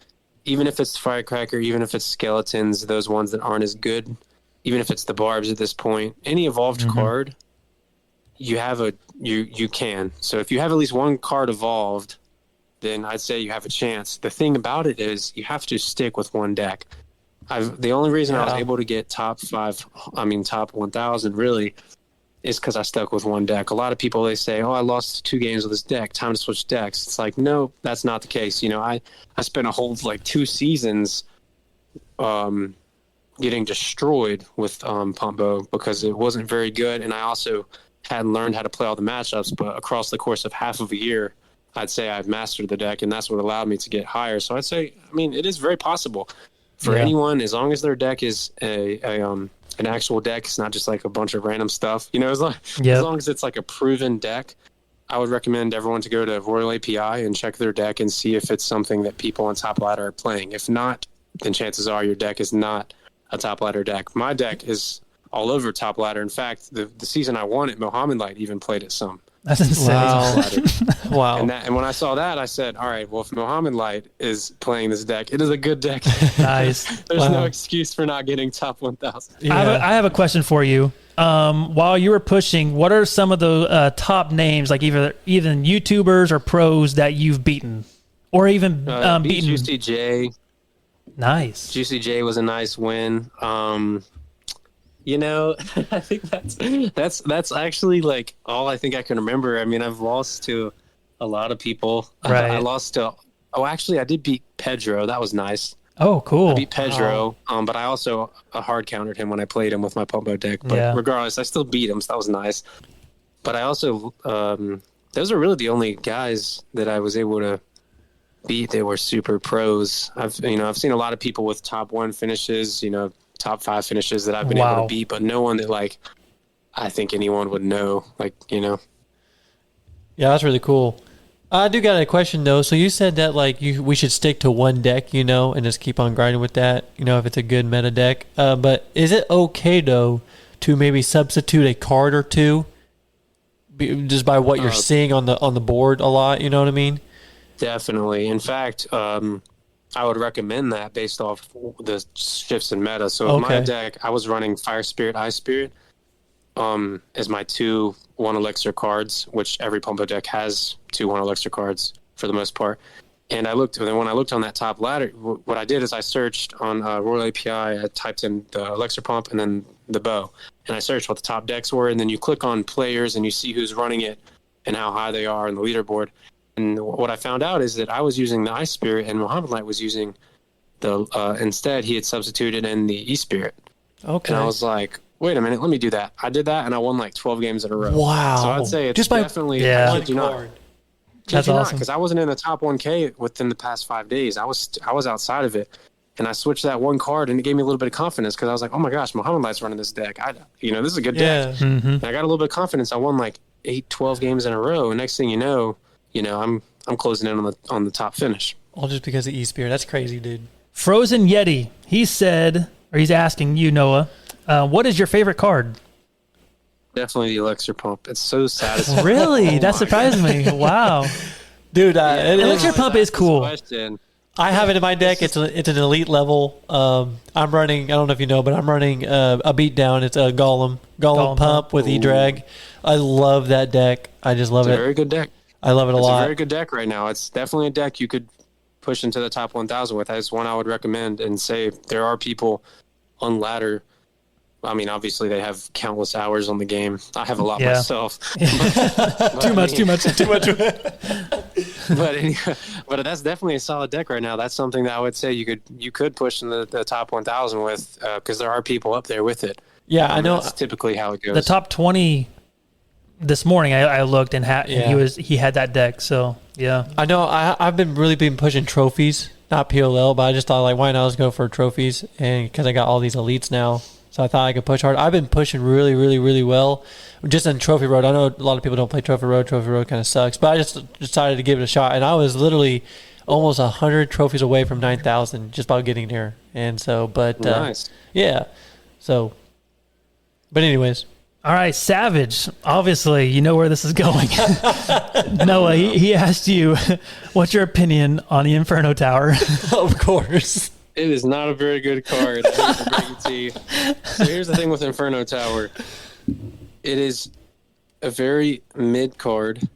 even if it's Firecracker, even if it's Skeletons, those ones that aren't as good, even if it's the Barbs at this point, any evolved card, you can. So if you have at least one card evolved, then I'd say you have a chance. The thing about it is you have to stick with one deck. The only reason I was able to get top 1,000 really is because I stuck with one deck. A lot of people, they say, "Oh, I lost 2 games with this deck. Time to switch decks." It's like, no, that's not the case. You know, I spent a whole 2 seasons getting destroyed with Pump Bow because it wasn't very good, and I also hadn't learned how to play all the matchups. But across the course of half of a year, I'd say I've mastered the deck, and that's what allowed me to get higher. So I'd say, it is very possible for anyone, as long as their deck is an actual deck. It's not just like a bunch of random stuff. You know, as long as it's like a proven deck, I would recommend everyone to go to Royal API and check their deck and see if it's something that people on top ladder are playing. If not, then chances are your deck is not a top ladder deck. My deck is all over top ladder. In fact, the season I won it, Mohamed Light even played it some. That's insane. Wow. And when I saw that, I said, all right, well, if Mohamed Light is playing this deck, it is a good deck. Nice. There's no excuse for not getting top 1,000. Yeah. I have a question for you. While you were pushing, what are some of the top names, like even YouTubers or pros that you've beaten? Or even beaten? Juicy J. Nice. Juicy J was a nice win. I think that's actually like all I think I can remember. I mean, I've lost to a lot of people. Right. I did beat Pedro. That was nice. Oh, cool. I beat Pedro, but I also hard countered him when I played him with my Pumbo deck. But regardless, I still beat him, so that was nice. But I also, those are really the only guys that I was able to beat that were super pros. I've seen a lot of people with top 1 finishes, top 5 finishes that I've been able to beat, but no one that I think anyone would know, Yeah, that's really cool. I do got a question though. So you said that we should stick to one deck, and just keep on grinding with that, if it's a good meta deck. But is it okay though to maybe substitute a card or two, just by what you're seeing on the board a lot? You know what I mean? Definitely. In fact, I would recommend that based off the shifts in meta. So my deck, I was running Fire Spirit, Ice Spirit as my 2 1 elixir cards, which every Pumpo deck has 2 1 elixir cards for the most part. And when I looked on that top ladder, what I did is I searched on Royal API. I typed in the elixir pump and then the bow, and I searched what the top decks were. And then you click on players and you see who's running it and how high they are in the leaderboard. And what I found out is that I was using the Ice Spirit and Muhammad Light was using instead he had substituted in the E Spirit. Okay. And I was like, wait a minute, let me do that. I did that and I won like 12 games in a row. Wow. So I'd say it's just by definitely Yeah. I kid you not. That's awesome. Because I wasn't in the top 1K within the past 5 days. I was outside of it, and I switched that one card, and it gave me a little bit of confidence because I was like, "Oh my gosh, Muhammad Light's running this deck. This is a good deck." And I got a little bit of confidence. I won like 12 games in a row, and next thing you know, I'm closing in on the top finish. All just because of E-Spirit. That's crazy, dude. Frozen Yeti. He's asking you, Noah, what is your favorite card? Definitely the elixir pump. It's so satisfying. Really? That surprised me. Wow. Dude, Elixir pump is cool. Question. I have it in my deck. It's an elite level. I'm running, I don't know if you know, but I'm running a beatdown. It's a Golem pump with E-Drag. I love that deck. I just love it. It's a very good deck. I love it a lot. It's a very good deck right now. It's definitely a deck you could push into the top 1,000 with. That's one I would recommend and say there are people on ladder. I mean, obviously they have countless hours on the game. I have a lot myself. Too much. But that's definitely a solid deck right now. That's something that I would say you could push in the top 1,000 with because there are people up there with it. Yeah, I know. That's typically how it goes. The top 20 this morning, I looked and he had that deck. So yeah, I know. I've been pushing trophies, not PLL, but I just thought like, why not just go for trophies? And because I got all these elites now. So I thought I could push hard. I've been pushing really, really, really well, just in Trophy Road. I know a lot of people don't play Trophy Road. Trophy Road kind of sucks, but I just decided to give it a shot. And I was literally almost 100 trophies away from 9,000 just by getting there. And so, but nice. Yeah. So, but anyways. All right, Savage. Obviously, you know where this is going. Noah, he asked you, what's your opinion on the Inferno Tower? Of course. It is not a very good card. I hate to break it to you. So here's the thing with Inferno Tower. It is a very mid card,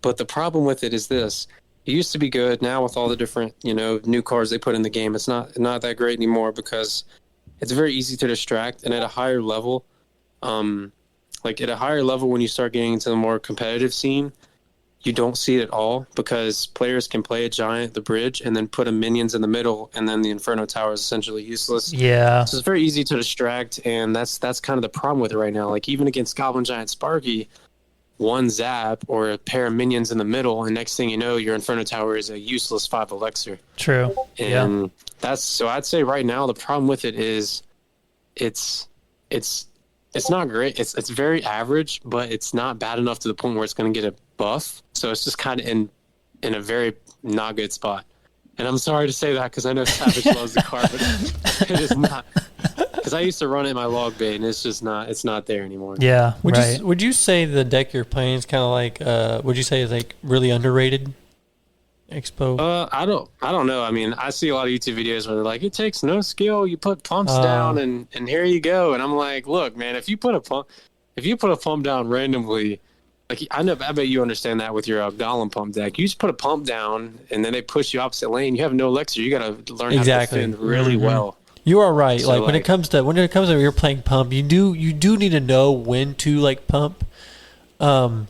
but the problem with it is this. It used to be good. Now with all the different, new cards they put in the game, it's not that great anymore because it's very easy to distract. And at a higher level, when you start getting into the more competitive scene, you don't see it at all because players can play a giant, the bridge, and then put a minions in the middle, and then the Inferno Tower is essentially useless. Yeah. So it's very easy to distract, and that's kind of the problem with it right now. Like, even against Goblin Giant Sparky, one zap or a pair of minions in the middle, and next thing you know, your Inferno Tower is a useless 5 elixir. True. And so I'd say right now the problem with it is it's not great. It's very average, but it's not bad enough to the point where it's going to get a buff. So it's just kind of in a very not good spot. And I'm sorry to say that because I know Savage loves the card, but it is not. Because I used to run it in my log bait, and it's not there anymore. Yeah, Would you say the deck you're playing is kind of like, would you say is like really underrated? Expo? I don't know. I mean, I see a lot of YouTube videos where they're like, it takes no skill. You put pumps down and here you go. And I'm like, look, man, if you put a pump down randomly, like I bet you understand that with your Golem pump deck. You just put a pump down and then they push you opposite lane. You have no elixir. You got to learn how to defend really well. You are right. So when it comes to you're playing pump, you do need to know when to like pump. But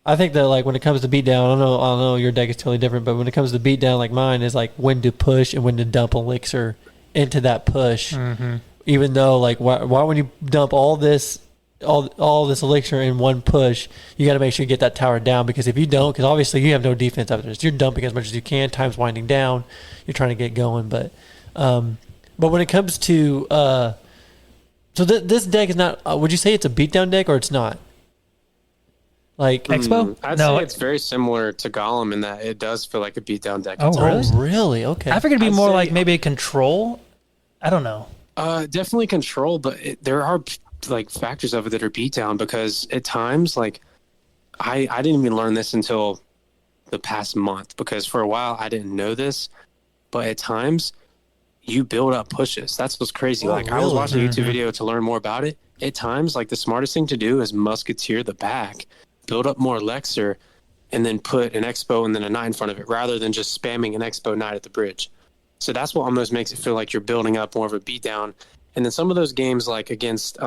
I think that like when it comes to beatdown, I don't know your deck is totally different, but when it comes to beatdown, like mine is like when to push and when to dump elixir into that push. Mm-hmm. Even though like why when you dump all this elixir in one push, you got to make sure you get that tower down, because if you don't, because obviously you have no defense after this, you're dumping as much as you can, time's winding down, you're trying to get going, but when it comes to this deck is not, would you say it's a beatdown deck or it's not? Like Expo? I'd say it's very similar to Golem in that it does feel like a beatdown deck. Oh, really? Really? Okay. I figured it'd be more like maybe a control. I don't know. Definitely control, but there are like factors of it that are beatdown, because at times, like I didn't even learn this until the past month, because for a while I didn't know this, but at times you build up pushes. That's what's crazy. I was watching a YouTube video to learn more about it. At times, the smartest thing to do is musketeer the back, build up more Lexer, and then put an Expo and then a 9 in front of it, rather than just spamming an Expo 9 at the bridge. So that's what almost makes it feel like you're building up more of a beatdown. And then some of those games, against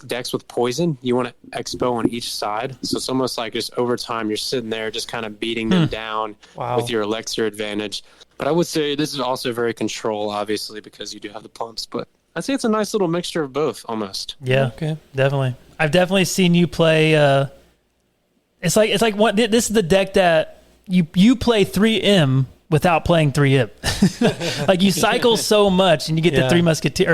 decks with poison, you want an Expo on each side. So it's almost like just over time, you're sitting there just kind of beating them down with your Elixir advantage. But I would say this is also very control, obviously, because you do have the pumps. But I'd say it's a nice little mixture of both, almost. Yeah, okay, definitely. I've definitely seen you play. It's like what this is the deck that you play 3M without playing 3M. Like you cycle so much and you get the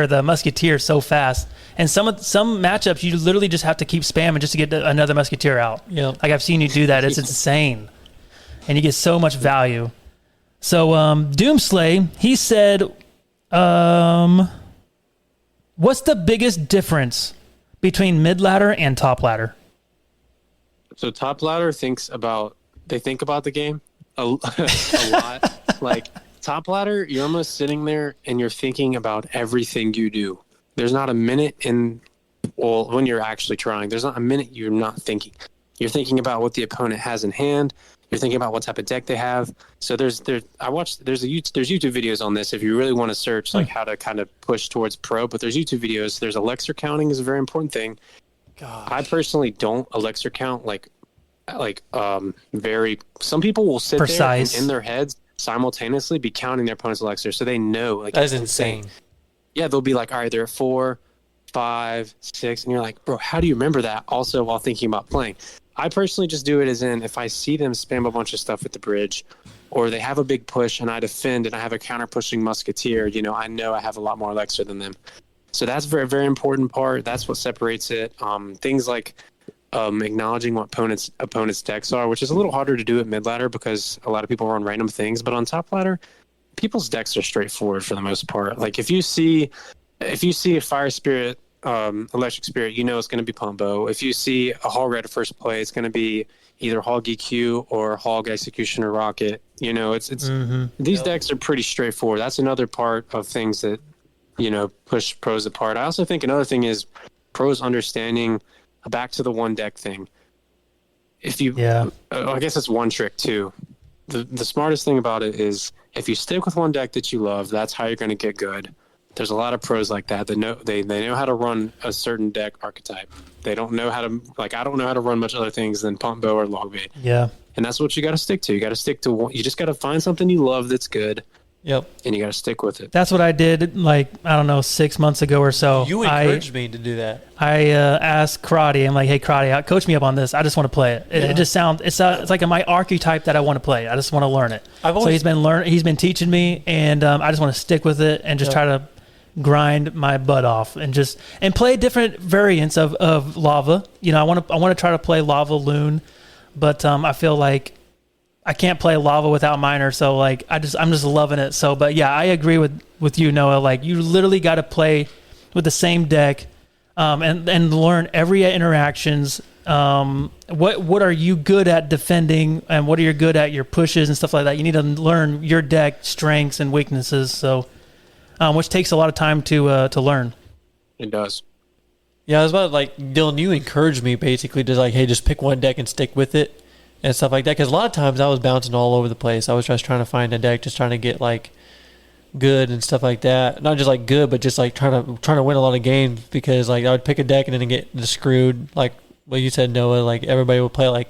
the Musketeer so fast. And some matchups you literally just have to keep spamming just to get another Musketeer out. Yeah. Like I've seen you do that. It's insane. And you get so much value. So Doomslay, he said, what's the biggest difference between mid ladder and top ladder? So top ladder think about the game a lot. Top ladder, you're almost sitting there and you're thinking about everything you do. There's not a minute when you're actually trying, there's not a minute you're not thinking. You're thinking about what the opponent has in hand. You're thinking about what type of deck they have. So there's YouTube videos on this if you really want to search how to kind of push towards pro. But there's YouTube videos. There's elixir counting is a very important thing. Gosh. I personally don't elixir count very. Some people will sit precise there and in their heads simultaneously be counting their opponent's elixir, so they know that's insane. Yeah, they'll be like, all right, they're at 4, 5, 6, and you're like, bro, how do you remember that? Also, while thinking about playing. I personally just do it as in if I see them spam a bunch of stuff at the bridge or they have a big push and I defend and I have a counter pushing musketeer, I know I have a lot more elixir than them. So that's a very, very important part. That's what separates it. Things like acknowledging what opponents' decks are, which is a little harder to do at mid ladder because a lot of people run random things. But on top ladder, people's decks are straightforward for the most part. Like if you see a Fire Spirit, Electric Spirit, it's going to be Pumbo. If you see a Hog Rider first play, it's going to be either Hog EQ or Hog Executioner Rocket. These decks are pretty straightforward. That's another part of things that push pros apart. I also think another thing is pros understanding back to the one deck thing. I guess it's one trick too. The smartest thing about it is if you stick with one deck that you love, that's how you're going to get good. There's a lot of pros like that know they know how to run a certain deck archetype. They don't know how to I don't know how to run much other things than Pump Bow or Logbait. Yeah, and that's what you got to stick to. You got to stick to one. You just got to find something you love that's good. Yep, and you got to stick with it. That's what I did. 6 months ago or so. You encouraged me to do that. I asked Karate. I'm like, hey, Karate, coach me up on this. I just want to play it. It just sounds. It's like my archetype that I want to play. I just want to learn it. So he's been teaching me, and I just want to stick with it and just try to grind my butt off and play different variants of lava. I want to try to play lava loon, but I feel like I can't play lava without miner, so I'm just loving it. So, but yeah, I agree with you, Noah. You literally got to play with the same deck, and learn every interactions. What are you good at defending, and what are you good at your pushes and stuff like that? You need to learn your deck strengths and weaknesses. So, which takes a lot of time to learn. It does. Yeah, I was about Dylan. You encouraged me basically to hey, just pick one deck and stick with it. And stuff like that, because a lot of times I was bouncing all over the place. I was just trying to find a deck, just trying to get good and stuff like that. Not just good, but just trying to win a lot of games. Because I would pick a deck and then get screwed. Like what you said, Noah. Everybody would play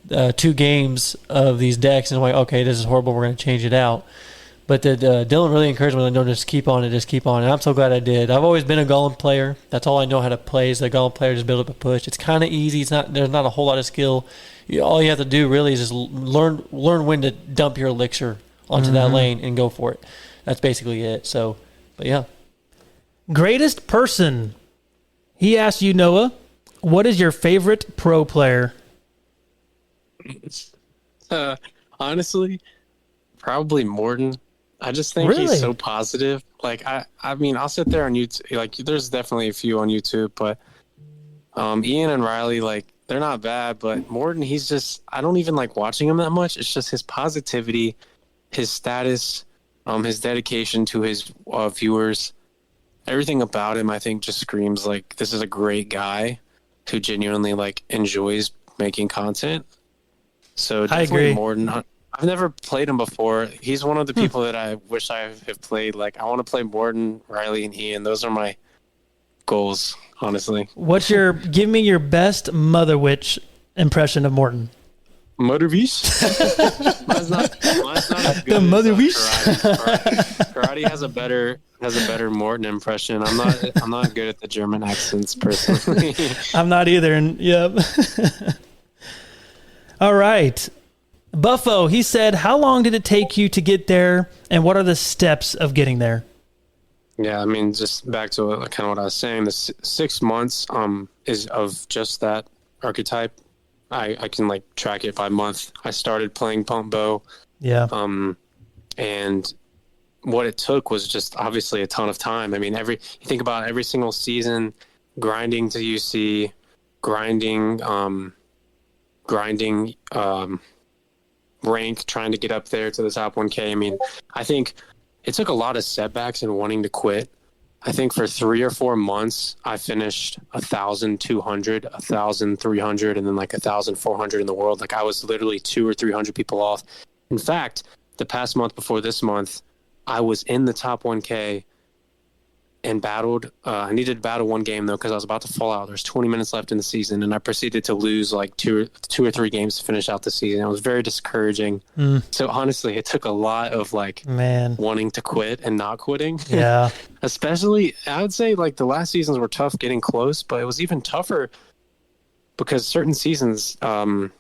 2 games of these decks, and I'm like, okay, this is horrible. We're going to change it out. But Dylan really encouraged me to just keep on it, and I'm so glad I did. I've always been a Golem player. That's all I know how to play is the Golem player. Just build up a push. It's kind of easy. There's not a whole lot of skill. All you have to do really is just learn when to dump your elixir onto that lane and go for it. That's basically it. So, but yeah. Greatest person. He asked you, Noah, what is your favorite pro player? Honestly, probably Morton. I just think he's so positive. I'll sit there on YouTube. There's definitely a few on YouTube, but Ian and Riley, they're not bad, but Morton, he's just, I don't even like watching him that much. It's just his positivity, his status, his dedication to his viewers. Everything about him, I think, just screams like this is a great guy who genuinely like enjoys making content. So definitely agree. Morton. I've never played him before. He's one of the people that I wish I have played. Like, I want to play Morton, Riley, and Ian. Those are my goals, honestly. Give me your best Mother Witch impression of Morton. Mother Witch? Mine's not as good The Mother as, Witch? Karate has a better Morton impression. I'm not good at the German accents personally. I'm not either. And yep. All right. Buffo, he said, how long did it take you to get there, and what are the steps of getting there? Yeah, I mean, just back to kind of what I was saying, the 6 months is of just that archetype. I can like track it by month. I started playing Pump Bow. Yeah. And what it took was just obviously a ton of time. I mean, you think about every single season, grinding to UC, grinding rank, trying to get up there to the top 1K. I mean, I think it took a lot of setbacks and wanting to quit. I think for 3 or 4 months, I finished 1,200, 1,300, and then like 1,400 in the world. Like I was literally 200 or 300 people off. In fact, the past month before this month, I was in the top 1K and battled. I needed to battle one game though because I was about to fall out. There's 20 minutes left in the season, and I proceeded to lose like two or three games to finish out the season. It was very discouraging. So honestly, it took a lot of like wanting to quit and not quitting. Yeah. Especially, I would say like the last seasons were tough getting close, but it was even tougher because certain seasons, certain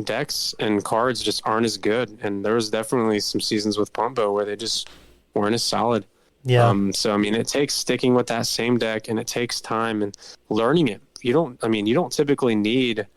decks and cards just aren't as good. And there was definitely some seasons with Pump Bow where they just weren't as solid. Yeah. So I mean, it takes sticking with that same deck, and it takes time and learning it. You don't typically need.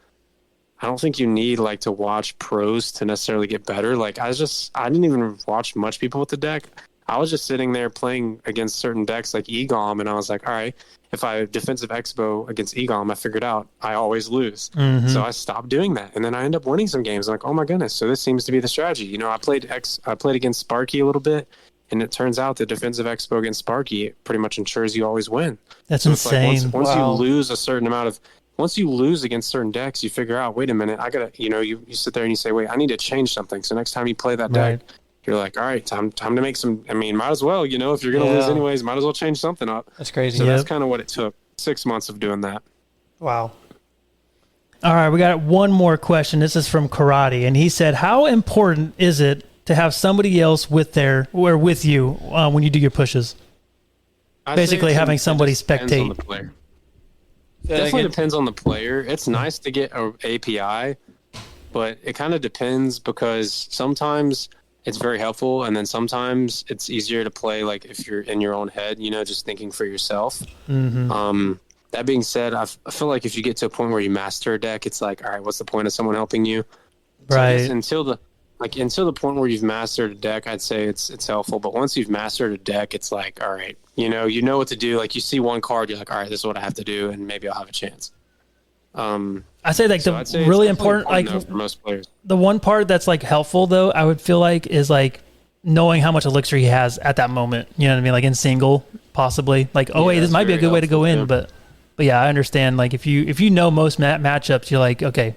I don't think you need like to watch pros to necessarily get better. Like I didn't even watch much people with the deck. I was just sitting there playing against certain decks like Egom, and I was like, all right, if I defensive Expo against Egom, I figured out I always lose. So I stopped doing that, and then I end up winning some games. I'm like, oh my goodness, so this seems to be the strategy. You know, I played against Sparky a little bit. And it turns out the defensive Expo against Sparky pretty much ensures you always win. That's so insane. It's like once you lose a certain amount of, once you lose against certain decks, you figure out, wait a minute, I gotta, you sit there and you say, wait, I need to change something. So next time you play that deck, you're like, all right, time to make some. I mean, might as well, if you're gonna lose anyways, might as well change something up. That's crazy. So that's kind of what it took. 6 months of doing that. Wow. All right, we got one more question. This is from Karate, and he said, how important is it to have somebody else with you when you do your pushes? Basically, having somebody spectate. Definitely depends on the player. It's nice to get an API, but it kind of depends because sometimes it's very helpful, and then sometimes it's easier to play like if you're in your own head, just thinking for yourself. That being said, I feel like if you get to a point where you master a deck, it's like, all right, what's the point of someone helping you? So Right. Until the point where you've mastered a deck, I'd say it's helpful. But once you've mastered a deck, it's like, all right, you know what to do. Like you see one card, you're like, all right, this is what I have to do, and maybe I'll have a chance. I say like I'd say really it's important, like though, for most players. the one part that's like helpful though, I would feel like is like knowing how much elixir he has at that moment. You know what I mean? Like in single, possibly. Like, oh wait, this might be a good way to go in, but yeah, I understand. Like if you know most matchups, you're like, okay.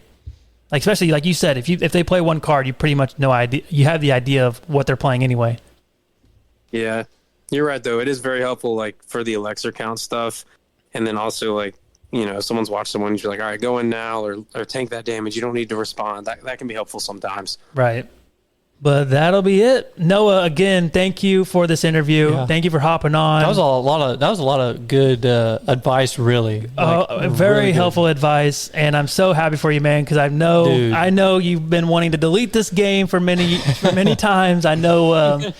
Like especially like you said, if they play one card, you pretty much you have the idea of what they're playing anyway. Yeah, you're right though. It is very helpful, like for the elixir count stuff, and then also like if someone's watched someone, you're like, all right, go in now or tank that damage. You don't need to respond. That can be helpful sometimes. Right. But that'll be it. Noah, again, thank you for this interview. Yeah. Thank you for hopping on. That was a lot of good advice, really. Very really helpful advice, and I'm so happy for you, man. Because I know you've been wanting to delete this game for many times. I know.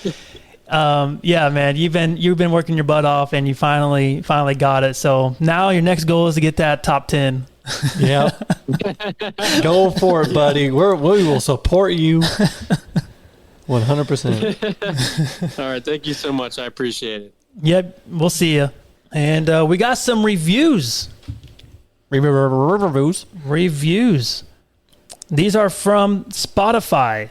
Yeah, man, you've been working your butt off, and you finally got it. So now your next goal is to get that top 10. Yeah, go for it, buddy. We will support you. 100%. All right, thank you so much. I appreciate it. Yep, we'll see you. And we got some reviews. Reviews. Reviews. These are from Spotify.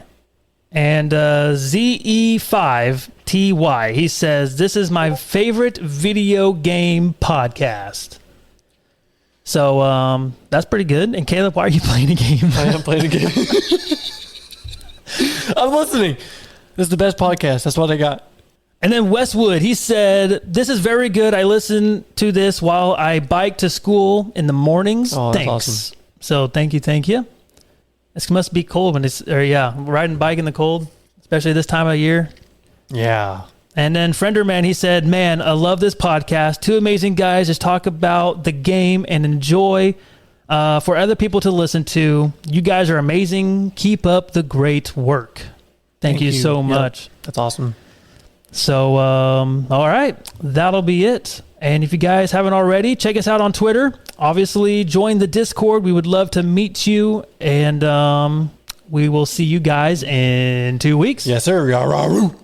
And ZE5TY, he says, this is my favorite video game podcast. So that's pretty good. And Caleb, why are you playing a game? I am playing a game. I'm listening. This is the best podcast. That's what I got. And then Westwood, he said, this is very good. I listen to this while I bike to school in the mornings. Oh, that's Thanks. awesome. So thank you. This must be cold when riding bike in the cold, especially this time of year. Yeah. And then Frienderman, he said, man, I love this podcast. Two amazing guys just talk about the game and enjoy for other people to listen to. You guys are amazing. Keep up the great work. Thank you so much. Yep. That's awesome. So, all right, that'll be it. And if you guys haven't already, check us out on Twitter. Obviously, join the Discord. We would love to meet you. And we will see you guys in 2 weeks. Yes, sir. Rah, rah, roo.